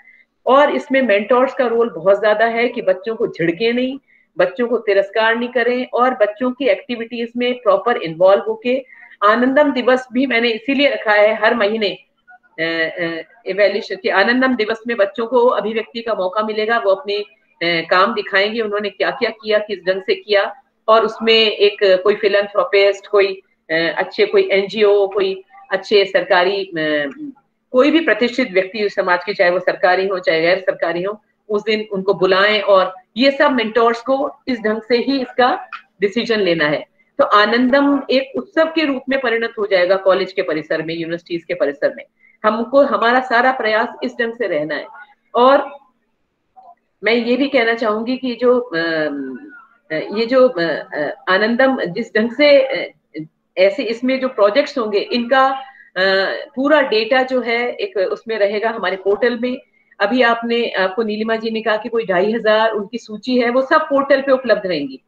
और इसमें मेंटोर्स का रोल बहुत ज्यादा है कि बच्चों को झिड़के नहीं, बच्चों को तिरस्कार नहीं करें, और बच्चों की एक्टिविटीज में प्रॉपर इन्वॉल्व होके। आनंदम दिवस भी मैंने इसीलिए रखा है हर महीने इवैल्यूएशन के। आनंदम दिवस में बच्चों को अभिव्यक्ति का मौका मिलेगा, वो अपने काम दिखाएंगे, उन्होंने क्या क्या किया, किस ढंग से किया, और उसमें एक कोई फिलैंथ्रोपिस्ट, कोई अच्छे कोई एनजीओ, कोई अच्छे सरकारी कोई भी प्रतिष्ठित व्यक्ति समाज के, चाहे वो सरकारी हो चाहे गैर सरकारी हो, उस दिन उनको बुलाएं, और ये सब मेंटोर्स को इस ढंग से ही इसका डिसीजन लेना है। तो आनंदम एक उत्सव के रूप में परिणत हो जाएगा कॉलेज के परिसर में, यूनिवर्सिटीज के परिसर में। हमको हमारा सारा प्रयास इस ढंग से रहना है। और मैं ये भी कहना चाहूंगी कि ये जो आनंदम जिस ढंग से ऐसे इसमें जो प्रोजेक्ट्स होंगे, इनका पूरा डेटा जो है एक उसमें रहेगा हमारे पोर्टल में। अभी आपको नीलिमा जी ने कहा कि कोई 2500 उनकी सूची है, वो सब पोर्टल पे उपलब्ध रहेंगी,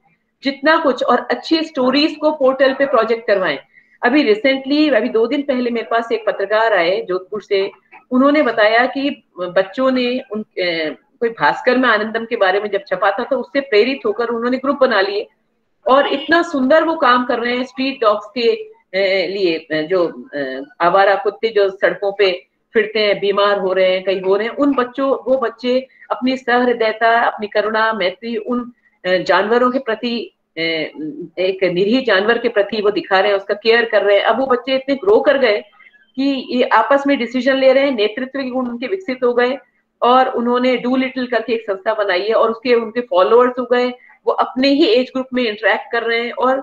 जितना कुछ, और अच्छी स्टोरीज को पोर्टल पे प्रोजेक्ट करवाएं। अभी रिसेंटली, अभी 2 दिन पहले मेरे पास एक पत्रकार आए जोधपुर से, उन्होंने बताया कि बच्चों ने कोई भास्कर में आनंदम के बारे में जब छपा था, तो उससे प्रेरित होकर उन्होंने ग्रुप बना लिए, और इतना सुंदर वो काम कर रहे हैं स्ट्रीट डॉग्स के लिए, जो आवारा कुत्ते जो सड़कों पे फिरते हैं, बीमार हो रहे हैं, कहीं हो रहे हैं, वो बच्चे अपनी सहृदयता, अपनी करुणा, मैत्री उन जानवरों के प्रति, एक निरीह जानवर के प्रति वो दिखा रहे हैं, उसका केयर कर रहे हैं। अब वो बच्चे इतने ग्रो कर गए कि ये आपस में डिसीजन ले रहे हैं, नेतृत्व के गुण उनके विकसित हो गए, और उन्होंने डू लिटिल करके एक संस्था बनाई है, और उनके फॉलोअर्स हो गए, वो अपने ही एज ग्रुप में इंटरेक्ट कर रहे हैं और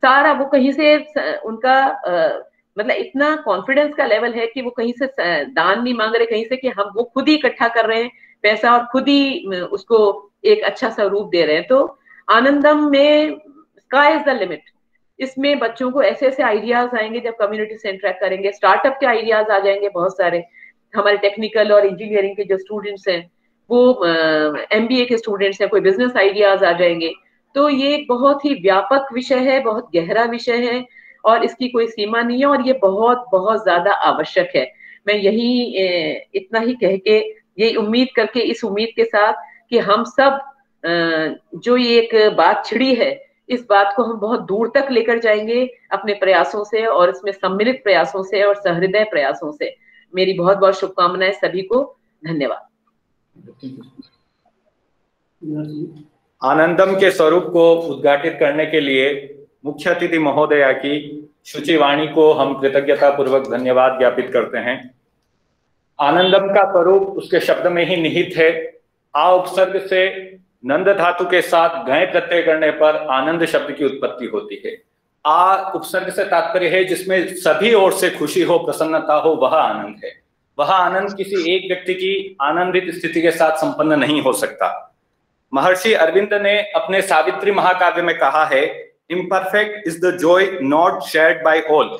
सारा वो कहीं से उनका मतलब इतना कॉन्फिडेंस का लेवल है कि वो कहीं से दान नहीं मांग रहे कहीं से, कि हम वो खुद ही इकट्ठा कर रहे हैं पैसा और खुद ही उसको एक अच्छा सा रूप दे रहे हैं। तो आनंदम में स्काई इज द लिमिट। इसमें बच्चों को ऐसे ऐसे आइडियाज आएंगे जब कम्युनिटी से इंटरेक्ट करेंगे, स्टार्टअप के आइडियाज आ जाएंगे बहुत सारे। हमारे टेक्निकल और इंजीनियरिंग के जो स्टूडेंट्स हैं वो MBA के स्टूडेंट्स हैं, कोई बिजनेस आइडियाज आ जाएंगे। तो ये एक बहुत ही व्यापक विषय है, बहुत गहरा विषय है और इसकी कोई सीमा नहीं है और ये बहुत बहुत ज्यादा आवश्यक है। मैं यही इतना ही कह के ये उम्मीद करके, इस उम्मीद के साथ कि हम सब जो ये एक बात छिड़ी है इस बात को हम बहुत दूर तक लेकर जाएंगे अपने प्रयासों से और इसमें सम्मिलित प्रयासों से और सहृदय प्रयासों से। मेरी बहुत बहुत शुभकामनाएं सभी को। धन्यवाद। आनंदम के स्वरूप को उद्घाटित करने के लिए मुख्य अतिथि महोदया की शुचिवाणी को हम कृतज्ञता पूर्वक धन्यवाद ज्ञापित करते हैं। आनंदम का स्वरूप उसके शब्द में ही निहित है। आ उपसर्ग से नंद धातु के साथ गए प्रत्यय करने पर आनंद शब्द की उत्पत्ति होती है। आ उपसर्ग से तात्पर्य है जिसमें सभी ओर से खुशी हो, प्रसन्नता हो, वह आनंद है। वह आनंद किसी एक व्यक्ति की आनंदित स्थिति के साथ संपन्न नहीं हो सकता। महर्षि अरविंद ने अपने सावित्री महाकाव्य में कहा है, imperfect is the Joy not shared by all.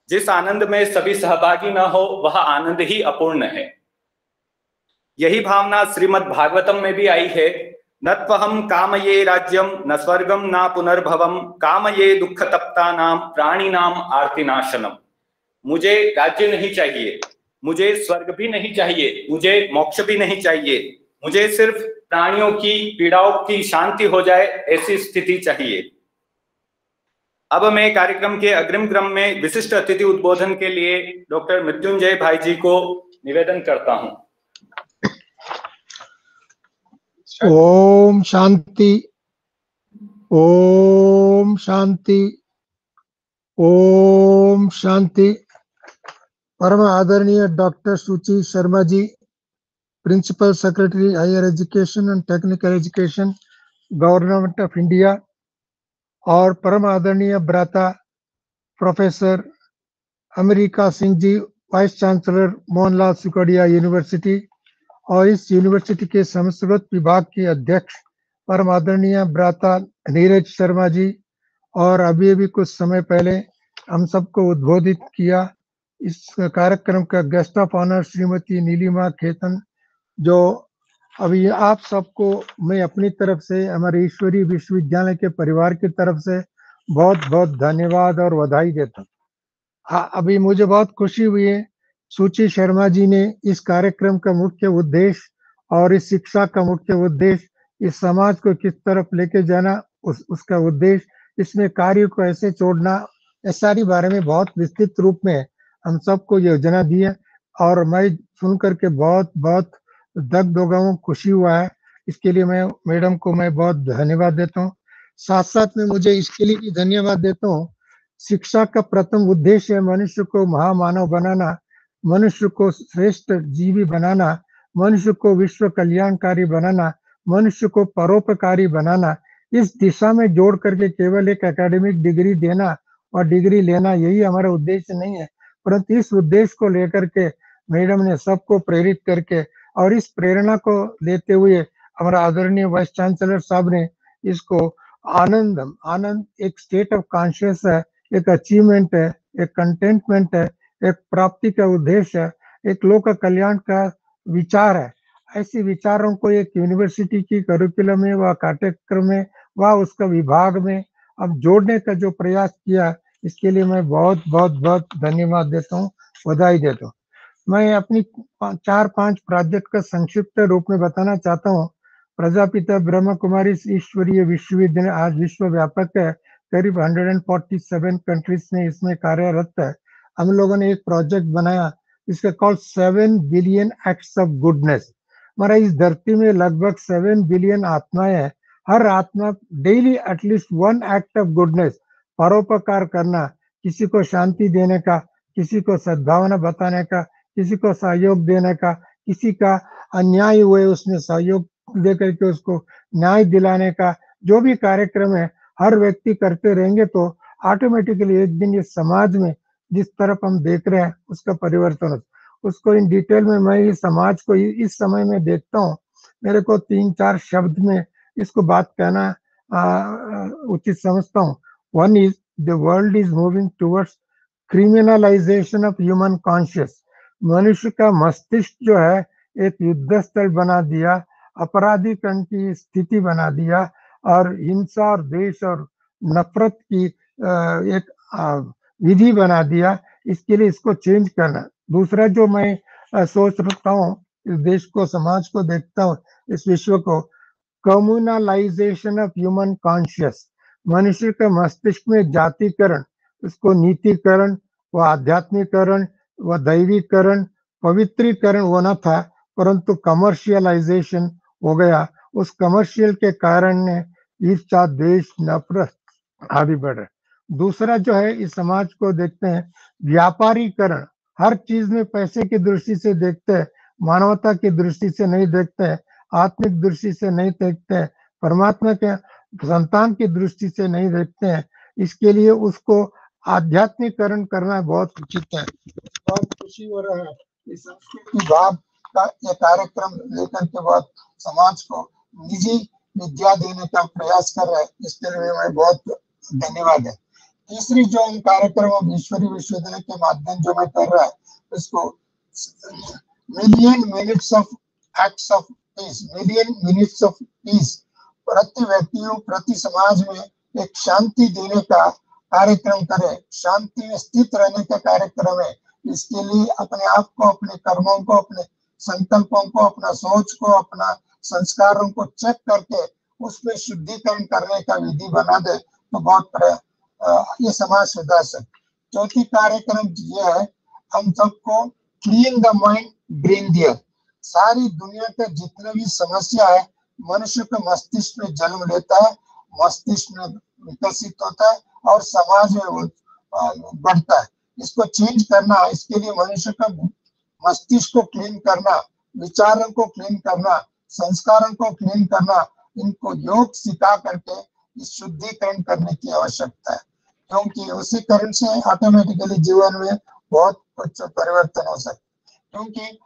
जिस आनंद में सभी सहभागी न हो वह आनंद ही अपूर्ण है। यही भावना श्रीमद् भागवतम में भी आई है। न त्वहम कामये राज्यम न स्वर्गम न पुनर्भवम कामये दुख तप्ता नाम प्राणी नाम आर्तिनाशनम। मुझे राज्य नहीं चाहिए, मुझे स्वर्ग भी नहीं चाहिए, मुझे मोक्ष भी नहीं चाहिए, मुझे सिर्फ प्राणियों की पीड़ाओं की शांति हो जाए ऐसी स्थिति चाहिए। अब मैं कार्यक्रम के अग्रिम क्रम में विशिष्ट अतिथि उद्बोधन के लिए डॉक्टर मृत्युंजय भाई जी को निवेदन करता हूं। ओम शांति, ओम शांति, ओम शांति। परम आदरणीय doctor Suchi Sharma ji, principal secretary higher education and technical education, government of India, और परम आदरणीय भ्राता professor Amarika Singh ji, vice chancellor Mohanlal Sukhadia university, और इस यूनिवर्सिटी के संस्कृत विभाग के अध्यक्ष परम आदरणीय भ्राता नीरज शर्मा जी, और अभी कुछ समय पहले हम सबको उद्बोधित किया इस कार्यक्रम का guest of honour Shrimati Neelima Khaitan, जो अभी आप सबको मैं अपनी तरफ से हमारे ईश्वरीय विश्वविद्यालय के परिवार की तरफ से बहुत बहुत धन्यवाद और बधाई देता हूँ। अभी मुझे बहुत खुशी हुई है, सुची शर्मा जी ने इस कार्यक्रम का मुख्य उद्देश्य और इस शिक्षा का मुख्य उद्देश्य, इस समाज को किस तरफ लेके जाना उसका उद्देश्य, इसमें कार्य को ऐसे जोड़ना, इस सारी बारे में बहुत विस्तृत रूप में हम सबको योजना दी है और मैं सुन करके बहुत बहुत दग्ध हो गया हूँ, खुशी हुआ है। इसके लिए मैं मैडम को मैं बहुत धन्यवाद देता हूँ। साथ साथ में मुझे इसके लिए भी धन्यवाद देता हूँ, शिक्षा का प्रथम उद्देश्य है मनुष्य को महामानव बनाना, मनुष्य को श्रेष्ठ जीवी बनाना, मनुष्य को विश्व कल्याणकारी बनाना, मनुष्य को परोपकारी बनाना। इस दिशा में जोड़ करके केवल एक एकेडमिक डिग्री देना और डिग्री लेना यही हमारा उद्देश्य नहीं है, परंतु इस उद्देश्य को लेकर के मैडम ने सबको प्रेरित करके और इस प्रेरणा को लेते हुए हमारा आदरणीय वाइस चांसलर साहब ने इसको आनंद एक स्टेट ऑफ कॉन्शियस है, एक अचीवमेंट है, एक कंटेंटमेंट है, एक प्राप्ति का उद्देश्य है, एक लोक कल्याण का विचार है। ऐसे विचारों को एक यूनिवर्सिटी की करिकुलम में व पाठ्यक्रम में व उसका विभाग में अब जोड़ने का जो प्रयास किया, इसके लिए मैं बहुत बहुत बहुत धन्यवाद देता हूँ, बधाई देता हूँ। मैं अपनी 4-5 प्रोजेक्ट का संक्षिप्त रूप में बताना चाहता हूँ। प्रजापिता ब्रह्म कुमारी ईश्वरीय विश्वविद्यालय आज विश्वव्यापक है, करीब 147 कंट्रीज में इसमें कार्यरत है। हम लोगों ने एक प्रोजेक्ट बनाया, इसका call 7 billion acts of goodness. हमारा इस धरती में लगभग 7 बिलियन आत्माएं हैं। हर आत्मा daily at least 1 act of goodness, परोपकार करना, किसी को शांति देने का, किसी को सद्भावना बताने का, किसी को सहयोग देने का, किसी का अन्याय हुए उसमें सहयोग दे करके उसको न्याय दिलाने का, जो भी कार्यक्रम है हर व्यक्ति करते रहेंगे तो ऑटोमेटिकली एक दिन ये समाज में जिस तरफ हम देख रहे हैं उसका परिवर्तन हो। उसको इन डिटेल में मैं इस समाज को इस समय में देखता हूँ, मेरे को 3-4 शब्द में इसको बात कहना उचित समझता हूँ। One is the world is moving towards criminalisation of human conscious. मनुष्य का मस्तिष्क जो है एक युद्ध स्थल बना दिया, अपराधीकरण की स्थिति बना दिया और हिंसा और द्वेष और नफरत की एक विधि बना दिया। इसके लिए इसको चेंज करना। दूसरा जो मैं सोच रखता हूँ, इस देश को, समाज को देखता हूँ, इस विश्व को, कम्युनलाइजेशन ऑफ ह्यूमन कॉन्शियस। मनुष्य के मस्तिष्क में जातिकरण, उसको नीतिकरण, व आध्यात्मिकरण, व दैवीकरण, पवित्रीकरण होना था, परंतु कमर्शियलाइजेशन हो गया। उस कमर्शियल के कारण ने ईर्ष्या, द्वेष, नफरत आदि बढ़ रहे। दूसरा जो है, इस समाज को देखते हैं व्यापारीकरण। हर चीज में पैसे की दृष्टि से देखते हैं, मानवता की दृष्टि से नहीं देखते हैं, आत्मिक दृष्टि से नहीं देखते हैं, परमात्मा के संतान की दृष्टि से नहीं देखते हैं। इसके लिए उसको आध्यात्मिकरण करना बहुत उचित है। बहुत खुशी हो रहा है इस संस्कृति विभाग का ये कार्यक्रम लेकर के बहुत समाज को निजी विद्या देने का प्रयास कर रहा है। इसके लिए मैं बहुत धन्यवाद है। तीसरी जो इन कार्यक्रमों ईश्वरी विश्वविद्यालय के माध्यम जो मैं कर रहा है, उसको million minutes of acts of peace, million minutes of peace, प्रति व्यक्तियों, प्रति समाज में एक शांति देने का कार्यक्रम करे, शांति में स्थित रहने का कार्यक्रम है। इसके लिए अपने आप को, अपने कर्मों को, अपने संकल्पों को, अपना सोच को, अपना संस्कारों को चेक करके उसमें शुद्धिकरण करने का विधि बना दे तो बहुत ये समाज सुधार सकते। चौथी कार्यक्रम ये है, हम सबको क्लीन द माइंड ब्रेन दियर। सारी दुनिया के जितने भी समस्या है मनुष्य के मस्तिष्क में जन्म लेता है, मस्तिष्क में विकसित होता है और समाज में बढ़ता है। इसको चेंज करना, इसके लिए मनुष्य का मस्तिष्क को क्लीन करना, विचारों को क्लीन करना, संस्कारों को क्लीन करना, इनको योग सिखा करके इस शुद्धिकरण करने की आवश्यकता है, क्योंकि उसी करण से ऑटोमेटिकली जीवन में बहुत कुछ परिवर्तन हो सकता है। क्योंकि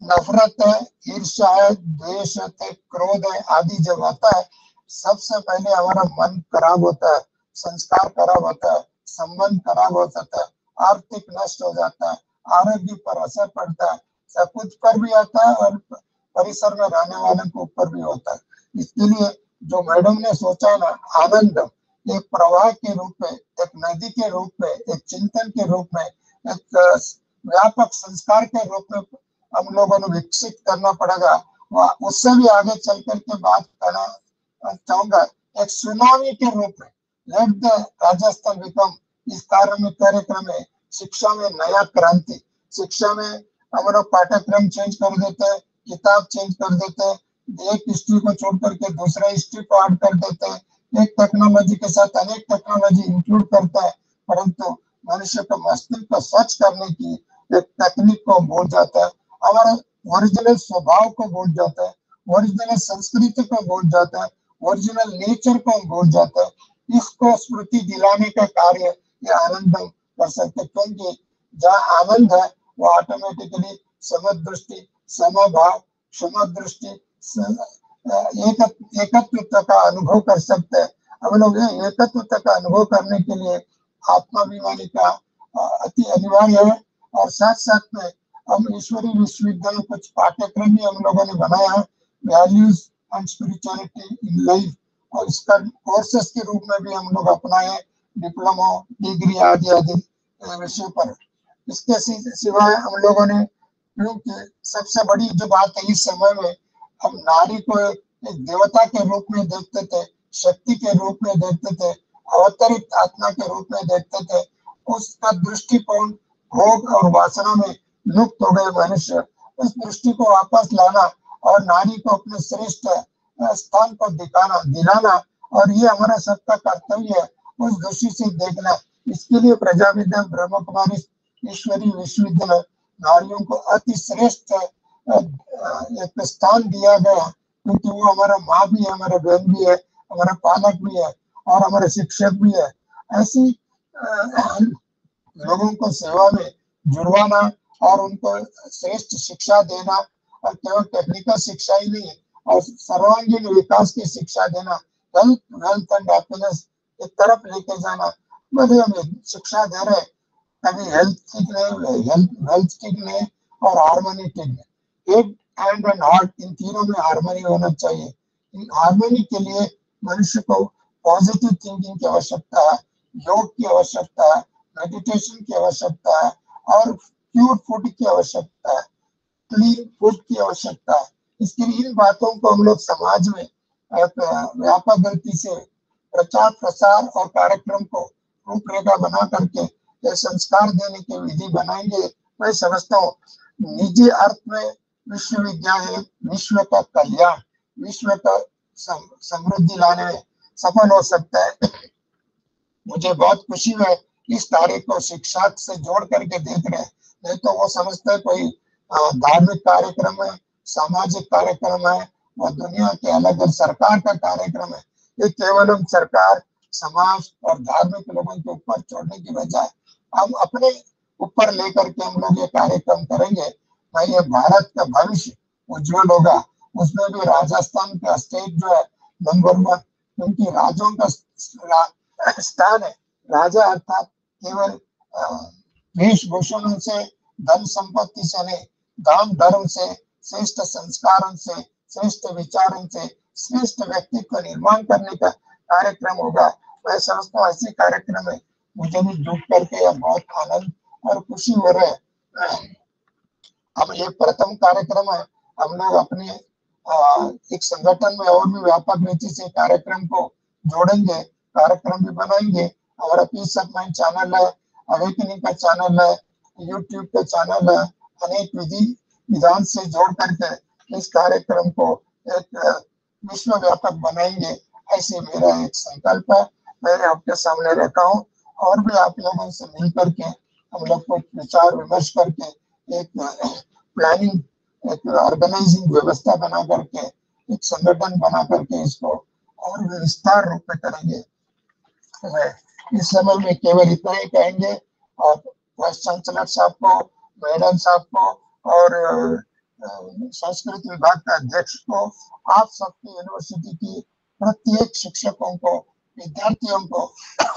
नफरत है, ईर्ष्या है, द्वेष है, क्रोध है आदि जब आता है, सबसे पहले हमारा मन खराब होता है, संस्कार खराब होता है, संबंध खराब हो जाता है, आर्थिक नष्ट हो जाता है, आरोग्य पर असर पड़ता है, सब कुछ पर भी आता है और परिसर में रहने वालों के ऊपर भी होता है। इसके लिए जो मैडम ने सोचा ना, आनंद एक प्रवाह के रूप में, एक नदी के रूप में, एक चिंतन के रूप में, एक व्यापक संस्कार के रूप में हम लोगों को विकसित करना पड़ेगा। उससे भी आगे चल करके बात करना चाहूंगा, एक सुनामी के रूप में लेट द राजस्थान बिकम, इस कार्यक्रम में शिक्षा में नया क्रांति, शिक्षा में हम लोग पाठ्यक्रम चेंज कर देते हैं, किताब चेंज कर देते हैं, एक हिस्ट्री को छोड़ करके दूसरा हिस्ट्री को ऐड कर देते हैं, एक टेक्नोलॉजी के साथ अनेक टेक्नोलॉजी इंक्लूड करता है, परंतु मनुष्य को मस्तिष्क को स्वच्छ करने की एक तकनीक को भूल जाता है, हमारा ओरिजिनल स्वभाव को भूल जाता है, ओरिजिनल संस्कृति को भूल जाता है, ओरिजिनल नेचर को भूल जाता है। इसको स्मृति दिलाने का कार्य ये आनंद कर सकते, क्योंकि जहाँ आनंद है वो ऑटोमेटिकली समदृष्टि, समभाव, समदृष्टि, एकत्वता का अनुभव कर सकते हैं। हम लोग एकत्वता का अनुभव करने के लिए आत्माभिमानी का अति अनिवार्य है। और साथ साथ में हम ईश्वरी विश्वविद्यालय कुछ पाठ्यक्रम भी हम लोगों ने बनाया है, values and spirituality in life, और इसका कोर्सेस के रूप में भी हम लोग अपनाए, डिप्लोमा, डिग्री आदि आदि विषय पर। इसके सिवाय हम लोगों ने, क्योंकि सबसे बड़ी जो बात है इस समय में, हम नारी को एक देवता के रूप में देखते थे, शक्ति के रूप में देखते थे, अवतरित आत्मा के रूप में देखते थे। उसका दृष्टिकोण भोग और वासना में लुप्त हो गए मनुष्य। उस दृष्टि को वापस लाना और नारी को अपने श्रेष्ठ स्थान को दिलाना, और ये हमारा सबका कर्तव्य है, उस दृष्टि से देखना। इसके लिए प्रजाविद्या ब्रह्म कुमारी ईश्वरी विश्वविद्यालय नारियों को अति श्रेष्ठ एक स्थान दिया गया, क्योंकि वो हमारा माँ भी है, हमारा बहन भी है, हमारे पालक भी है और हमारे शिक्षक भी है। ऐसी लोगों को सेवा में जुड़वाना और उनको श्रेष्ठ शिक्षा देना, और केवल टेक्निकल शिक्षा ही नहीं और सर्वांगीण विकास की शिक्षा देना, हेल्थ वेल्थ एंड हैप्पीनेस एक तरफ लेके जाना। मतलब हम शिक्षा दे रहे, कभी हेल्थ ठीक नहीं, हेल्थ वेल्थ ठीक नहीं और हार्मनी ठीक नहीं। हेड हैंड एंड हार्ट, इन तीनों में हार्मनी होना चाहिए। इन हार्मनी के लिए मनुष्य को पॉजिटिव थिंकिंग की आवश्यकता है, योग की आवश्यकता है, मेडिटेशन की आवश्यकता है और प्योर फूड की आवश्यकता है, क्लीन फूड की आवश्यकता है। इसके लिए इन बातों को हम लोग समाज में व्यापक गति से प्रचार प्रसार और कार्यक्रम को रूपरेखा बना करके ये संस्कार देने की विधि बनाएंगे। मैं समझता हूँ निजी अर्थ में विश्वविद्यालय विश्व का कल्याण, विश्व का समृद्धि लाने में सफल हो सकता है। मुझे बहुत खुशी है इस तारीख को शिक्षा से जोड़ करके देख रहे हैं, नहीं तो वो समझते है कोई धार्मिक कार्यक्रम है, सामाजिक कार्यक्रम है, और दुनिया के अलग अलग सरकार का कार्यक्रम है। ये केवल हम सरकार, समाज और धार्मिक लोगों के ऊपर छोड़ने की बजाय हम अपने ऊपर लेकर के हम लोग ये कार्यक्रम करेंगे। भाई ये भारत का भविष्य उज्जवल होगा। उसमें भी राजस्थान का स्टेट जो है नंबर 1, क्योंकि राजों का स्थान है। राजा अर्थात केवल वेशभूषणों से, धन संपत्ति से नहीं, दान धर्म से, श्रेष्ठ संस्कारों से, श्रेष्ठ विचारों से श्रेष्ठ व्यक्ति को निर्माण करने का कार्यक्रम होगा। मैं समझता हूँ ऐसे कार्यक्रम में मुझे भी जुट करके बहुत आनंद और खुशी हो रहा है। अब ये प्रथम कार्यक्रम है, हम लोग अपने एक संगठन में और भी व्यापक रीति से कार्यक्रम को जोड़ेंगे, कार्यक्रम भी बनाएंगे। हमारा पीस ऑफ माइंड चैनल है, अवेकनिंग का चैनल है, यूट्यूब का चैनल है, अनेक विधान से जोड़ करके इस कार्यक्रम को एक विश्व व्यापक बनाएंगे, ऐसे मेरा एक संकल्प है। मैं आपके सामने रहता हूँ और भी आप लोगों से मिल करके हम लोग को विचार विमर्श करके एक प्लानिंग, एक ऑर्गेनाइजिंग व्यवस्था बना करके, एक संगठन बना करके इसको और विस्तार रूप में करेंगे। इस समय में केवल इतना ही कहेंगे और वाइस चांसलर साहब को, मैडम साहब को और संस्कृत विभाग का अध्यक्ष को, आप सबकी यूनिवर्सिटी की प्रत्येक शिक्षकों को, विद्यार्थियों को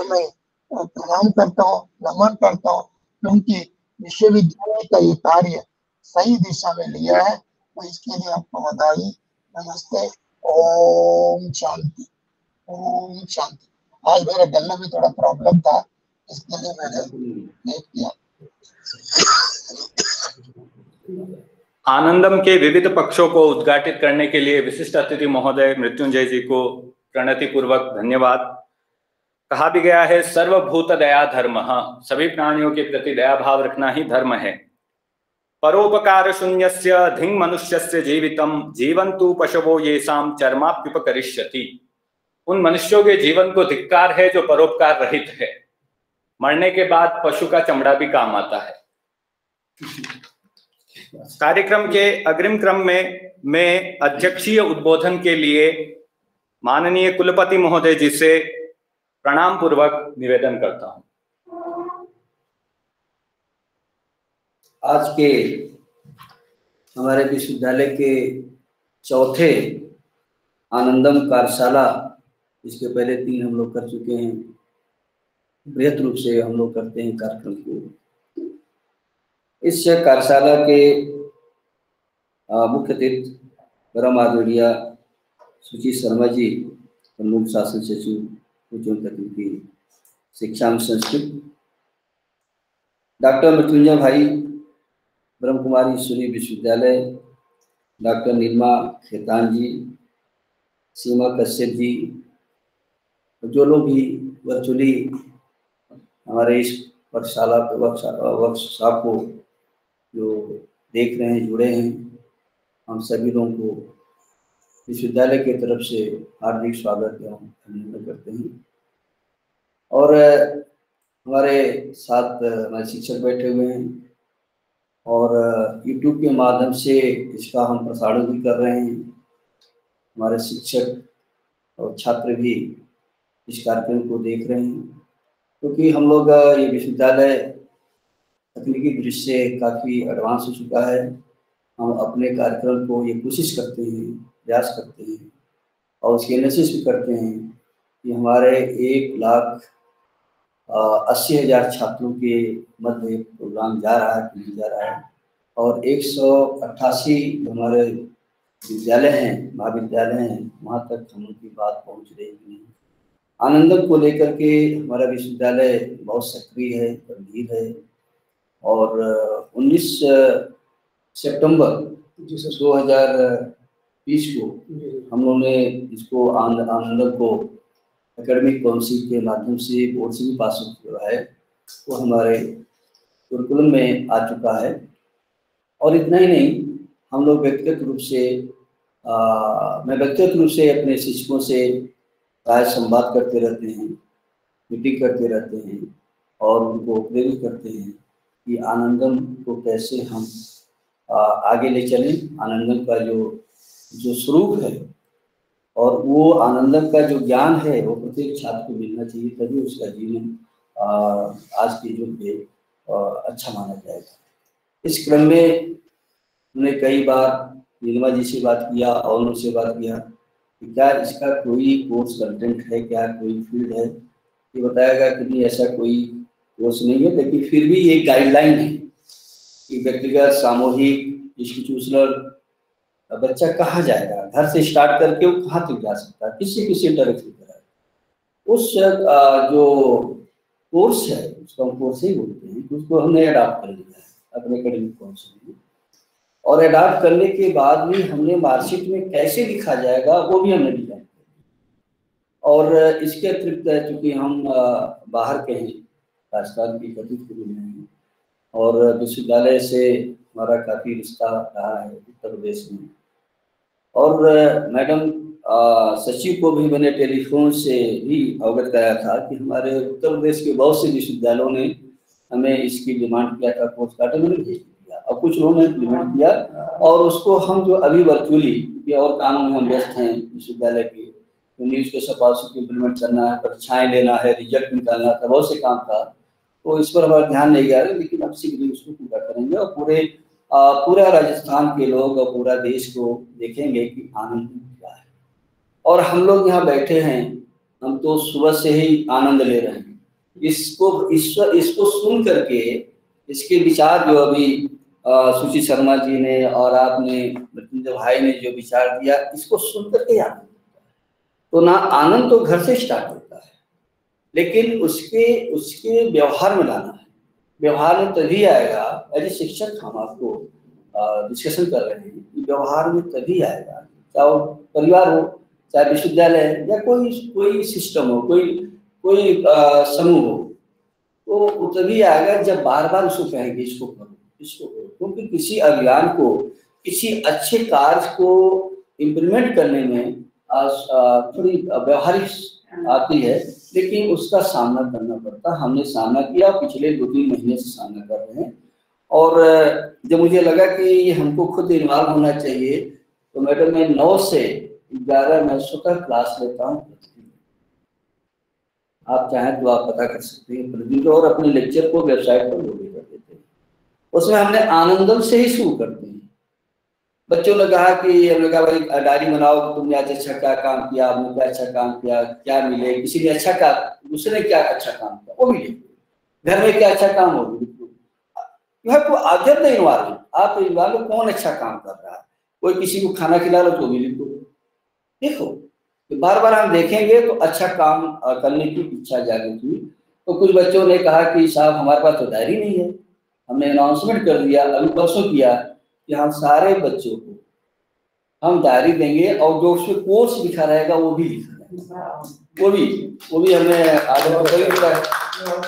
मैं प्रणाम करता हूँ, नमन करता हूँ, क्योंकि विश्वविद्यालय का ये कार्य सही दिशा में लिया है, तो इसके लिए आपको बधाई। नमस्ते। ओम शांति, ओम शांति। आज मेरे गले में थोड़ा प्रॉब्लम था, इसके लिए मैंने लेट किया। आनंदम के विविध पक्षों को उद्घाटित करने के लिए विशिष्ट अतिथि महोदय मृत्युंजय जी को प्रणति पूर्वक धन्यवाद। कहा भी गया है सर्वभूत दया धर्म, सभी प्राणियों के प्रति दया भाव रखना ही धर्म है। परोपकार शून्यस्य धिंग मनुष्यस्य जीवितम जीवन्तु पशवो येषां चर्माप्युपकरिष्यति। उन मनुष्यों के जीवन को धिक्कार है जो परोपकार रहित है। मरने के बाद पशु का चमड़ा भी काम आता है। कार्यक्रम के अग्रिम क्रम में मैं अध्यक्षीय उद्बोधन के लिए माननीय कुलपति महोदय जी से प्रणाम पूर्वक निवेदन करता हूं। आज के हमारे विश्वविद्यालय के चौथे आनंदम कार्यशाला, इसके पहले 3 हम लोग कर चुके हैं। बृहद रूप से हम लोग करते हैं कार्यक्रम को। इस कार्यशाला के मुख्य अतिथि परम आदरणीय सुची शर्मा जी, प्रमुख शासन सचिव उच्च तकनीकी शिक्षा एवं संस्कृत, डॉक्टर मृत्युंजय भाई ब्रह्म कुमारी ईश्वरी विश्वविद्यालय, डॉक्टर नीलिमा खेतान जी, सीमा कश्यप जी, जो लोग भी वर्चुअली हमारे इस वर्कशॉप को जो देख रहे हैं, जुड़े हैं, हम सभी लोगों को विश्वविद्यालय की तरफ से हार्दिक स्वागत एवं अभिनंदन करते हैं। और हमारे साथ हमारे शिक्षक बैठे हुए हैं और YouTube के माध्यम से इसका हम प्रसारण भी कर रहे हैं। हमारे शिक्षक और छात्र भी इस कार्यक्रम को देख रहे हैं, क्योंकि हम लोग ये विश्वविद्यालय तकनीकी दृष्टि से काफ़ी एडवांस हो चुका है। हम अपने कार्यक्रम को ये कोशिश करते हैं, प्रयास करते हैं और उसकी एनालिसिस भी करते हैं कि हमारे 1,80,000 छात्रों के मध्य प्रोग्राम जा रहा है कि नहीं जा रहा है, और 188 हमारे विद्यालय हैं, महाविद्यालय हैं, वहाँ तक हम उनकी बात पहुँच रही है। आनंदम को लेकर के हमारा विश्वविद्यालय बहुत सक्रिय है, गंभीर है, और 19 सितंबर 2020 को हम लोगों ने इसको आनंदम को एकेडमिक काउंसिल के माध्यम से बोर्ड से भी पास हुआ है, वो हमारे कुरिकुलम में आ चुका है। और इतना ही नहीं, हम लोग व्यक्तिगत रूप से मैं व्यक्तिगत रूप से अपने शिक्षकों से राय संवाद करते रहते हैं, मीटिंग करते रहते हैं और उनको प्रेरित करते हैं कि आनंदम को कैसे हम आगे ले चलें। आनंदम का जो स्वरूप है और वो आनंदम का जो ज्ञान है वो प्रत्येक छात्र को मिलना चाहिए, तभी उसका जीवन आज के युग में अच्छा माना जाएगा। इस क्रम में हमने कई बार नीलिमा जी से बात किया और उनसे बात किया कि क्या इसका कोई कोर्स कंटेंट है, क्या कोई फील्ड है। ये बताया गया कि नहीं, ऐसा कोई कोर्स नहीं है, लेकिन फिर भी ये गाइडलाइन है कि व्यक्तिगत, सामूहिक, इंस्टीट्यूशनल बच्चा कहाँ जाएगा, घर से स्टार्ट करके वो कहाँ तक जा सकता है, किसी डायरेक्शन करा। उस जो कोर्स है उसको हम कोर्स ही बोलते हैं, उसको हमने अडॉप्ट कर लिया है अपने एकेडमिक काउंसिल में, और अडॉप्ट करने के बाद भी हमने मार्कशीट में कैसे लिखा जाएगा वो भी हमने डिजाइन किया। और इसके अतिरिक्त चूँकि हम बाहर के हैं, राजस्थान की कथित के लिए हैं, और विश्वविद्यालय से हमारा काफ़ी रिश्ता रहा है उत्तर प्रदेश में। और मैडम सचिव को भी मैंने टेलीफोन से भी अवगत कराया था कि हमारे उत्तर प्रदेश के बहुत से विश्वविद्यालयों ने हमें इसकी डिमांड किया था, कोर्स कार्ड मैंने भेज दिया और कुछ लोगों ने इम्प्लीमेंट किया, और उसको हम जो अभी वर्चुअली और कामों में हम व्यस्त हैं विश्वविद्यालय की, तो न्यूज़ के सपासों को इम्प्लीमेंट करना है, परीक्षाएँ लेना है, रिजल्ट निकालना था, बहुत से काम था, तो इस पर हमारा ध्यान नहीं गया, लेकिन अब शीघ्र उसको पूरा करेंगे और पूरा राजस्थान के लोग और पूरा देश को देखेंगे कि आनंद क्या है। और हम लोग यहाँ बैठे हैं, हम तो सुबह से ही आनंद ले रहे हैं इसको सुन करके। इसके विचार जो अभी सुची शर्मा जी ने और आपने मृत्युंजय भाई ने जो विचार दिया, इसको सुन करके आनंद होता है। तो ना आनंद तो घर से स्टार्ट होता है, लेकिन उसके व्यवहार में लाना है। व्यवहार में तभी आएगा, एज ए शिक्षक हम आपको डिस्कशन कर रहे हैं कि व्यवहार में तभी आएगा, चाहे परिवार हो, चाहे विश्वविद्यालय है, या कोई सिस्टम हो, कोई समूह हो, तो वो तभी आएगा जब बार बार उसको कहेंगे इसको करो, इसको करो। क्योंकि किसी अभियान को, किसी अच्छे कार्य को इम्प्लीमेंट करने में थोड़ी व्यवहारिक आती है, लेकिन उसका सामना करना पड़ता। हमने सामना किया, पिछले 2-3 महीने से सामना कर रहे हैं। और जब मुझे लगा कि हमको खुद इन्वॉल्व होना चाहिए, तो मैडम मैं 9 से 11 मैं स्वतः क्लास लेता हूँ। आप चाहें तो आप पता कर सकते हैं प्रतिदिन, और अपने लेक्चर को वेबसाइट पर लोग कर देते हैं। उसमें हमने आनंदम से ही शुरू करते हैं। बच्चों ने कहा कि हमने कहा भाई डायरी बनाओ, तुमने आज अच्छा क्या काम किया, आपने क्या अच्छा काम किया, क्या मिले, किसी ने अच्छा काम, दूसरे ने क्या अच्छा काम किया वो भी लिखो, घर में क्या अच्छा काम हो you have to observe the environment. आप एनवायरनमेंट कौन अच्छा काम कर रहा है, कोई किसी को खाना खिला लो तो भी लिखो। देखो तो बार बार हम देखेंगे तो अच्छा काम करने की इच्छा जागृत हुई। तो कुछ बच्चों ने कहा कि साहब हमारे पास तो डायरी नहीं है। हमने अनाउंसमेंट कर दिया अभी परसों किया कि हम सारे बच्चों को हम डायरी देंगे, और जो उसमें कोर्स लिखा रहेगा वो भी लिखा रहेगा, वो भी हमने आगे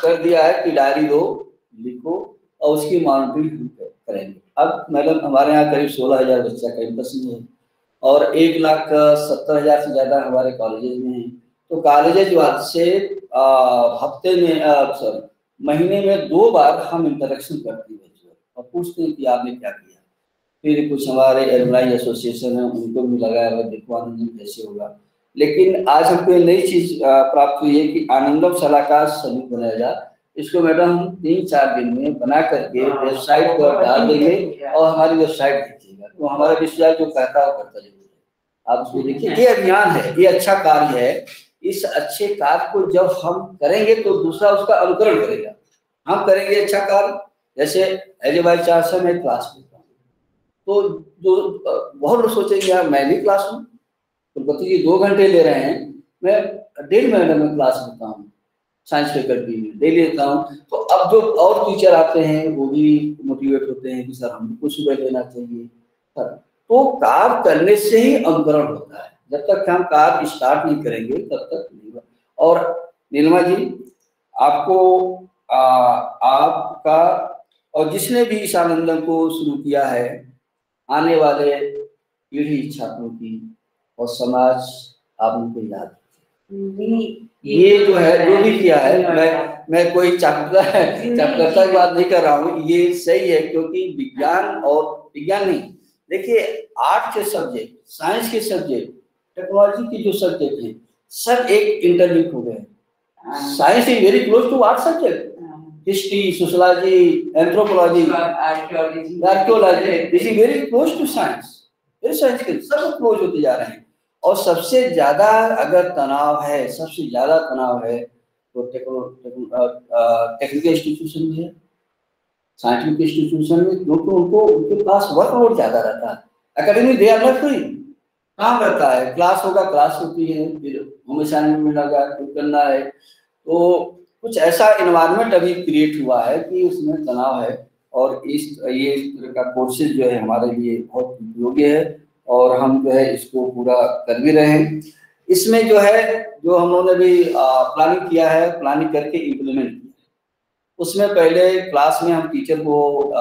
कर दिया है कि डायरी दो, लिखो और उसकी मॉनिटरिंग करेंगे। अब मैडम हमारे यहाँ करीब 16,000 बच्चा कैंपस में है और 1,70,000 से ज़्यादा हमारे कॉलेजेस में हैं। तो कॉलेजेज से हफ्ते में महीने में 2 बार हम इंटरेक्शन करते हैं और पूछते हैं कि आपने क्या किया। फिर कुछ हमारे एलुमनाई एसोसिएशन है, उनको भी लगाया हुआ, देखो आनंद कैसे होगा। लेकिन आज हमको एक नई चीज प्राप्त हुई है कि आनंदम सलाहकार समूह बनाया जाए। इसको मैडम 3-4 दिन में बना करके वेबसाइट पर डाल देंगे और हमारी वेबसाइट देखिएगा, तो हमारा विश्वविद्यालय जो कहता है वो करता जरूर है। आप उसको देखिए, ये अभियान है, ये अच्छा कार्य है। इस अच्छे कार्य को जब हम करेंगे तो दूसरा उसका अनुकरण करेगा। हम करेंगे अच्छा कार्य, जैसे एज ए वाइस चांसलर मैं क्लास लेता हूँ, तो जो बहुत लोग सोचेंगे यार मैं भी क्लास हूँ, कुलपति जी 2 घंटे ले रहे हैं, मैं 1.5 महीने में क्लास लेता हूँ, साइंस फैकल्टी में डेली लेता हूँ। तो अब जो और टीचर आते हैं वो भी मोटिवेट होते हैं कि सर हमको सुबह लेना चाहिए। तो कार्य करने से ही अनुकरण होता है, जब तक हम कार्य स्टार्ट नहीं करेंगे तब तक नहीं होगा। और नीलिमा जी, आपको आपका और जिसने भी इस आनंदम को शुरू किया है, आने वाले पीढ़ी छात्रों की और समाज आप उनको याद, ये जो है जो भी किया है, मैं कोई चापलता की बात नहीं कर रहा हूँ, ये सही है। क्योंकि विज्ञान और विज्ञान नहीं, देखिए आर्ट के सब्जेक्ट, साइंस के सब्जेक्ट, टेक्नोलॉजी के जो सब्जेक्ट हैं सब एक इंटरलिंक हो गए। Science is very close to art subject, history, sociology, anthropology, archaeology, this is very close to science. Very science के सब क्लोज होते जा रहे हैं। और सबसे ज्यादा अगर तनाव है, सबसे ज्यादा तनाव है तो टेक्निकल इंस्टीट्यूशन में है, साइंटिफिक इंस्टीट्यूशन में, क्योंकि उनको उनके पास वर्कलोड ज्यादा रहता है। Academy they are not free, काम रहता है, क्लास होगा, क्लास होती है, फिर होम असाइनमेंट मिलेगा, फिर करना है। तो कुछ ऐसा एनवायरनमेंट अभी क्रिएट हुआ है कि उसमें तनाव है। और ये तरह का कोर्सेज जो है हमारे लिए बहुत उपयोगी है और हम जो है इसको पूरा कर भी रहे हैं। इसमें जो है जो हम लोगों ने भी प्लानिंग किया है, प्लानिंग करके इम्प्लीमेंट किया है। उसमें पहले क्लास में हम टीचर को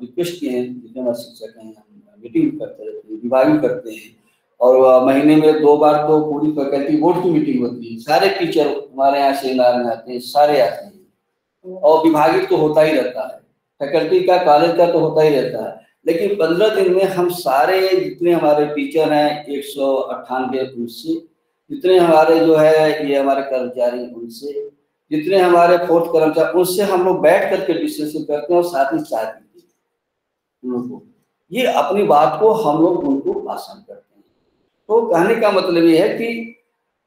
रिक्वेस्ट किए हैं, जितने हमारे शिक्षक हैं, हम मीटिंग करते रहते हैं, विभाग करते हैं। और महीने में 2 बार तो पूरी फैकल्टी बोर्ड की मीटिंग होती है, सारे टीचर हमारे यहाँ सेमिनार में आते हैं, सारे आते हैं। और विभागित तो होता ही रहता है, फैकल्टी का, कॉलेज का तो होता ही रहता है। लेकिन 15 दिन में हम सारे जितने हमारे टीचर हैं 198 उनसे, जितने हमारे जो है ये हमारे कर्मचारी उनसे, जितने हमारे फोर्थ कर्मचारी उनसे हम लोग बैठ करके डिस्कशन करते हैं और साथ ही चाय पीते हैं उनको। ये अपनी बात को हम लोग उनको आसान करते हैं। तो कहने का मतलब ये है कि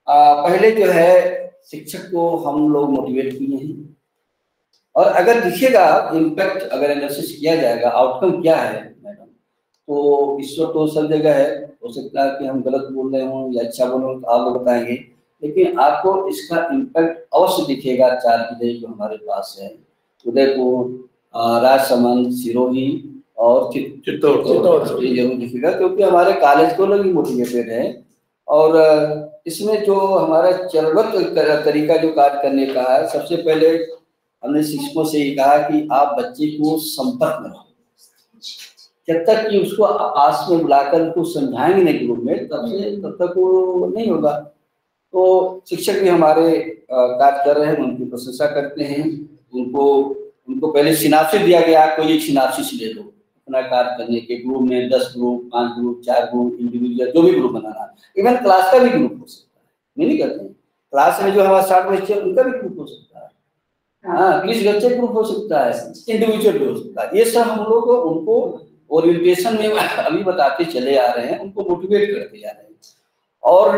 पहले जो है शिक्षक को हम लोग मोटिवेट किए हैं। और अगर दिखेगा इम्पैक्ट, अगर एनालिसिस किया जाएगा आउटकम क्या है मैडम, तो ईश्वर तो सब जगह है। हो सकता है कि हम गलत बोल रहे हों या अच्छा बोल रहे हों तो आप लोग बताएंगे, लेकिन आपको इसका इम्पैक्ट अवश्य दिखेगा। 4 जिले जो हमारे पास है, उदयपुर, राजसमंद, सिरोही और चित्तौड़ जरूर दिखेगा, क्योंकि हमारे कॉलेज को लोग मोटिवेटेड है। और इसमें जो हमारा चरणबद्ध तरीका जो कार्य करने का है, सबसे पहले हमने शिक्षकों से ये कहा कि आप बच्चे को संपर्क में रहो, जब तक कि उसको पास में बुलाकर उसको समझाएंगे नहीं ग्रुप में, तब तक वो नहीं होगा। तो शिक्षक भी हमारे कार्य कर रहे हैं, उनकी प्रशंसा करते हैं। उनको पहले सिनाप्सिस दिया गया, कोई एक सिनाप्सिस ले लो अपना कार्य करने के, ग्रुप में 10 ग्रुप, 5 ग्रुप, 4 ग्रुप, इंडिविजुअल जो भी ग्रुप बनाना। इवन क्लास का भी ग्रुप हो सकता है, नहीं करते हैं। क्लास में जो हमारा 60 बच्चे उनका भी ग्रुप हो सकता है, हाँ 20 बच्चे ग्रुप हो सकता है, इंडिविजुअल भी हो सकता है। ये सब हम लोग उनको ओरिएंटेशन में अभी बताते चले आ रहे हैं, उनको मोटिवेट करते जा रहे हैं। और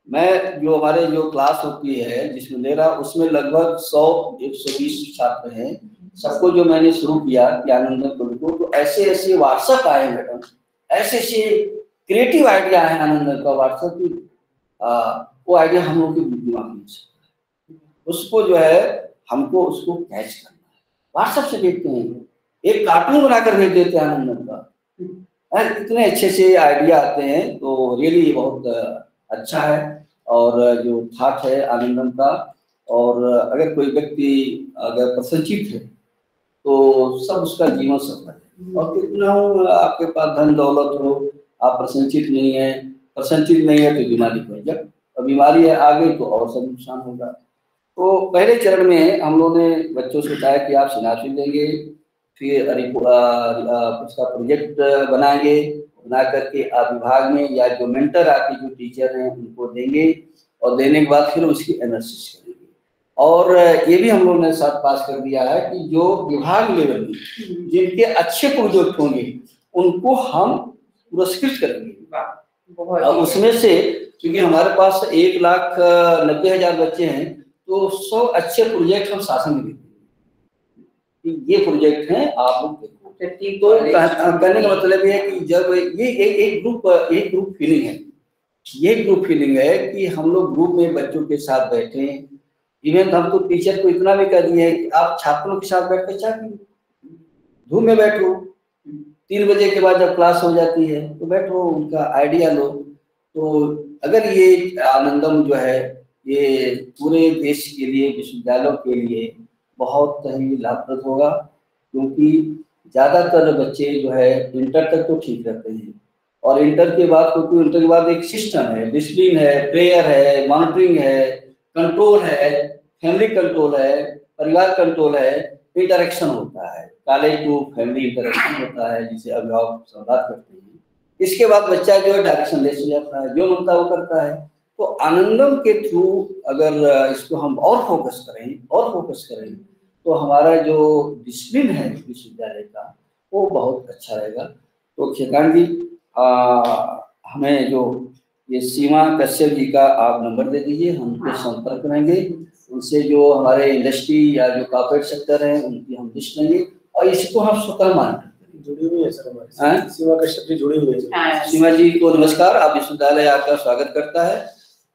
मैं जो हमारे जो क्लास होती है जिसमें ले रहा, उसमें लगभग 100-120 छात्र हैं। सबको जो मैंने शुरू किया आनंदम को, तो ऐसे व्हाट्सएप आए मैडम, ऐसे क्रिएटिव आइडिया है आनंदम का व्हाट्सएप की। वो आइडिया हम लोग के दिमाग में उसको जो है हमको उसको कैच करना है। व्हाट्सएप से देखते हैं, एक कार्टून बनाकर भेज देते हैं आनंदम का, इतने अच्छे से आइडिया आते हैं। तो रियली बहुत अच्छा है और जो थाट है आनंदम का। और अगर कोई व्यक्ति अगर प्रसन्नचित है तो सब उसका जीवन सफल है। और कितना हो आपके पास धन दौलत हो, आप प्रसन्नचित नहीं है तो बीमारी हो, जब बीमारी है आ गई तो और सब नुकसान होगा। तो पहले चरण में हम लोगों ने बच्चों से कहा कि आप सिनाप्सिस देंगे, फिर उसका प्रोजेक्ट बनाएंगे, बना करके आप विभाग में या जो मेंटर आपके जो टीचर हैं उनको देंगे, और देने के बाद फिर उसकी एनालिसिस करेंगे। और ये भी हम लोगों ने साथ पास कर दिया है कि जो विभाग लेवल में जिनके अच्छे प्रोजेक्ट होंगे उनको हम पुरस्कृत करेंगे। और उसमें से क्योंकि हमारे पास 1,90,000 बच्चे हैं, तो 100 अच्छे प्रोजेक्ट हम शासन में देते हैं कि ये प्रोजेक्ट हैं, आप लोग देखो। तो कहने का मतलब ये है कि जब ये एक ग्रुप फीलिंग है, ये ग्रुप फीलिंग है कि हम लोग ग्रुप में बच्चों के साथ बैठे। इवन हम तो टीचर को इतना भी कर दिए कि आप छात्रों के साथ बैठ कर चाह धूम में बैठो, 3 बजे के बाद जब क्लास हो जाती है तो बैठो, उनका आइडिया लो। तो अगर ये आनंदम जो है ये पूरे देश के लिए, विश्वविद्यालयों के लिए बहुत ही लाभप्रद होगा, क्योंकि ज़्यादातर बच्चे जो है इंटर तक तो ठीक रहते हैं, और इंटर के बाद, क्योंकि इंटर के बाद एक सिस्टम है, डिसिप्लिन है, प्रेयर है, मॉनिटरिंग है, कंट्रोल है, फैमिली कंट्रोल है, परिवार कंट्रोल है, इंटरेक्शन होता है, कॉलेज टू फैमिली इंटरेक्शन होता है, जिसे अभिभावक संवाद करते हैं। इसके बाद बच्चा जो है डायरेक्शन लेस हो जाता है, जो मनता वो करता है। तो आनंदम के थ्रू अगर इसको हम और फोकस करें तो हमारा जो डिसिप्लिन है विश्वविद्यालय का वो बहुत अच्छा रहेगा। तो खेकान जी हमें जो ये सीमा कश्यप जी का आप नंबर दे दीजिए, हम उनसे संपर्क करेंगे, उनसे जो हमारे इंडस्ट्री या जो कॉर्पोरेट सेक्टर है उनकी हम लिस्ट लेंगे, और इसको हम स्वतः मान जुड़ी हुई है सर हमारे सीमा कश्यप जी जुड़ी हुई है। सीमा जी को नमस्कार, आप विश्वविद्यालय आपका स्वागत करता है।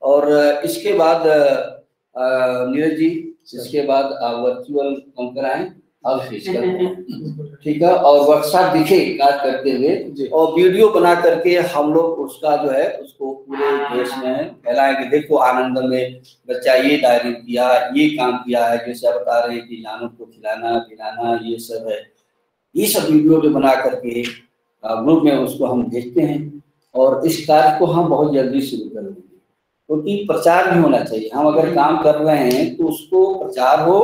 और इसके बाद नीरज जी, इसके बाद आप वर्चुअल कम कराएं, आप फिजिकल, ठीक है, और वर्कशॉप दिखे कार्य करते हुए, और वीडियो बना करके हम लोग उसका जो है उसको पूरे देश में फैलाएंगे। देखो आनंद में बच्चा ये डायरी किया, ये काम किया है, जैसे आप बता रहे हैं कि जानवर को खिलाना पिलाना ये सब है, ये सब वीडियो जो बना करके ग्रुप में उसको हम भेजते हैं, और इस कार्य को हम बहुत जल्दी शुरू कर देंगे, क्योंकि प्रचार भी होना चाहिए। हम अगर काम कर रहे हैं तो उसको प्रचार हो,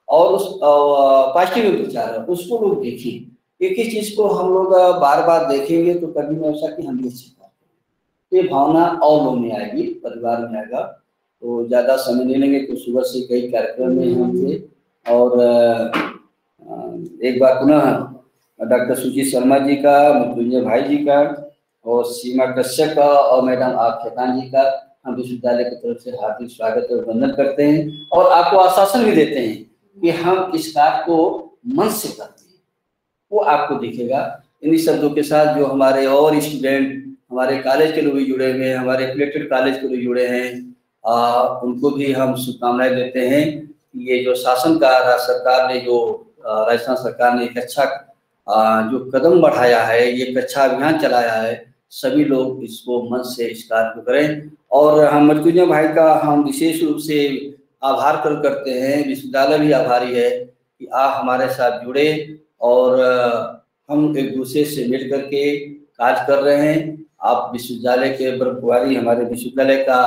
और उस पॉजिटिव प्रचार है, उसको लोग देखें। एक ही चीज को हम लोग बार बार देखेंगे तो कभी नहीं ऐसा कि हम ये सीखा, ये भावना और लोग में आएगी, परिवार में आएगा। तो ज्यादा समय नहीं लेंगे, तो सुबह से कई कार्यक्रम में हम थे, और एक बार पुनः डॉक्टर सुची शर्मा जी का, मृत्युंजय भाई जी का, और सीमा कश्यप का, और मैडम आप खेतान जी का हम विश्वविद्यालय की तरफ से हार्दिक स्वागत और वंदन करते हैं, और आपको आश्वासन भी देते हैं कि हम इस कार्य को मन से करते हैं, वो आपको दिखेगा। इन्हीं शब्दों के साथ जो हमारे और स्टूडेंट हमारे कॉलेज के लोग भी जुड़े हुए हैं, हमारे एफिलिएटेड कॉलेज के लोग जुड़े हैं, उनको भी हम शुभकामनाएं देते हैं कि ये जो शासन का सरकार ने जो राजस्थान सरकार ने एक अच्छा जो कदम बढ़ाया है, ये एक अच्छा अभियान चलाया है, सभी लोग इसको मन से इस कार्य को करें। और हम मृत्युंजय भाई का हम विशेष रूप से आभार करते हैं, विश्वविद्यालय भी आभारी है कि आप हमारे साथ जुड़े, और हम एक दूसरे से मिल करके कार्य कर रहे हैं। आप विश्वविद्यालय के ब्रह्मकुमारी हमारे विश्वविद्यालय का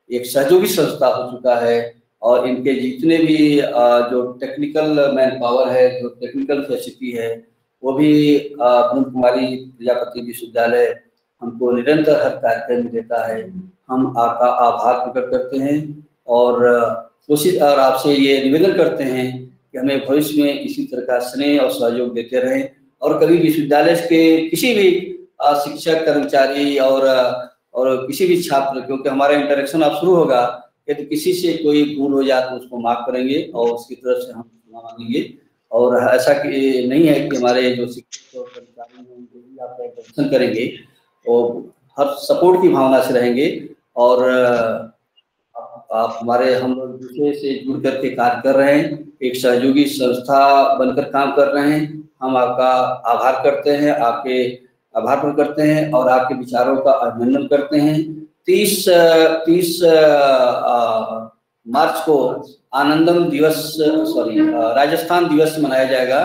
एक सहयोगी संस्था हो चुका है, और इनके जितने भी जो टेक्निकल मैन पावर है, जो टेक्निकल फैसिलिटी है, वो भी ब्रह्मकुमारी प्रजापति विश्वविद्यालय हमको निरंतर हर कार्यक्रम में देता है। हम आपका आभार प्रकट करते हैं, और कोशिश और आपसे ये निवेदन करते हैं कि हमें भविष्य में इसी तरह का स्नेह और सहयोग देते रहें, और कभी विश्वविद्यालय के किसी भी शिक्षक कर्मचारी और किसी भी छात्र, क्योंकि हमारा इंटरेक्शन अब शुरू होगा, यदि किसी से कोई भूल हो जाए तो उसको माफ करेंगे और उसकी तरफ से हम क्षमा मांगेंगे। और ऐसा कि नहीं है कि हमारे जो शिक्षक और कर्मचारी हैं उनको भी आप इंटरेक्शन करेंगे और हर सपोर्ट की भावना से रहेंगे, और आप हमारे हम लोग दूसरे से जुड़ करके कार्य कर रहे हैं, एक सहयोगी संस्था बनकर काम कर रहे हैं। हम आपका आभार करते हैं, आपके आभार प्रकट करते हैं, और आपके विचारों का अभिनंदन करते हैं। 30 मार्च को आनंदम दिवस राजस्थान दिवस मनाया जाएगा,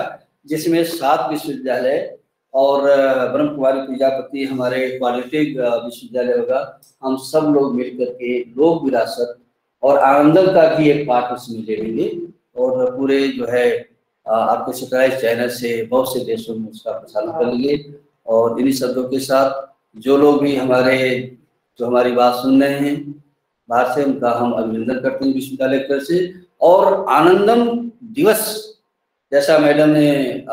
जिसमें 7 विश्वविद्यालय और ब्रह्मकुमारी प्रजापति हमारे क्वालिटेटिव विश्वविद्यालय होगा। हम सब लोग मिलकर के लोक विरासत और आनंदम का भी एक पार्ट उसमें ले लेंगे, और पूरे जो है आपके सैटेलाइट चैनल से बहुत से देशों में उसका प्रसारण करेंगे। और इन्हीं शब्दों के साथ जो लोग भी हमारी बात सुन रहे हैं बाहर से, उनका हम अभिनंदन करते हैं विश्वविद्यालय की तरफ से। और आनंदम दिवस जैसा मैडम ने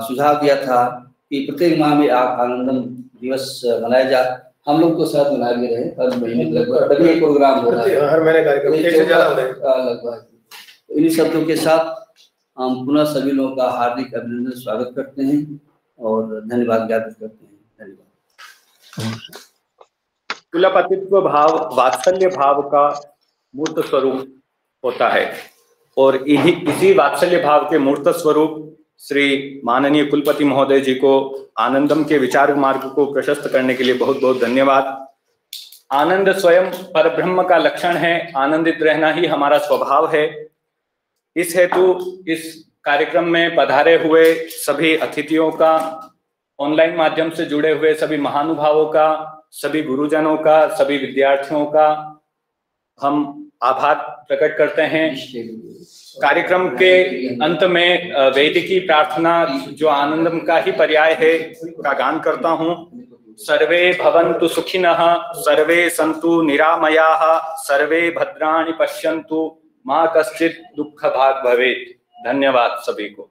सुझाव दिया था कि प्रत्येक माह में आनंदम दिवस मनाया जाए, हम लोग तो साथ मना भी रहे हर महीने लगभग तभी प्रोग्राम हो रहा है, हर महीने कार्यक्रम लगभग। इन्हीं शब्दों के साथ हम पुनः सभी लोगों का हार्दिक अभिनंदन स्वागत करते हैं और धन्यवाद ज्ञापित करते हैं। धन्यवाद। कुलपतित्व भाव वात्सल्य भाव का मूर्त स्वरूप होता है और इसी वात्सल्य भाव के मूर्त स्वरूप श्री माननीय कुलपति महोदय जी को आनंदम के विचार मार्ग को प्रशस्त करने के लिए बहुत बहुत धन्यवाद। आनंद स्वयं परब्रह्म का लक्षण है, आनंदित रहना ही हमारा स्वभाव है। इस हेतु इस कार्यक्रम में पधारे हुए सभी अतिथियों का, ऑनलाइन माध्यम से जुड़े हुए सभी महानुभावों का, सभी गुरुजनों का, सभी विद्यार्थियों का हम आभार प्रकट करते हैं। कार्यक्रम के अंत में वैदिकी प्रार्थना जो आनंदम का ही पर्याय है का गान करता हूँ। सर्वे भवन्तु सुखिनः, सर्वे सन्तु निरामयाः, सर्वे भद्राणि पश्यन्तु, मां कश्चित् दुःख भाग् भवेत्। धन्यवाद सभी को।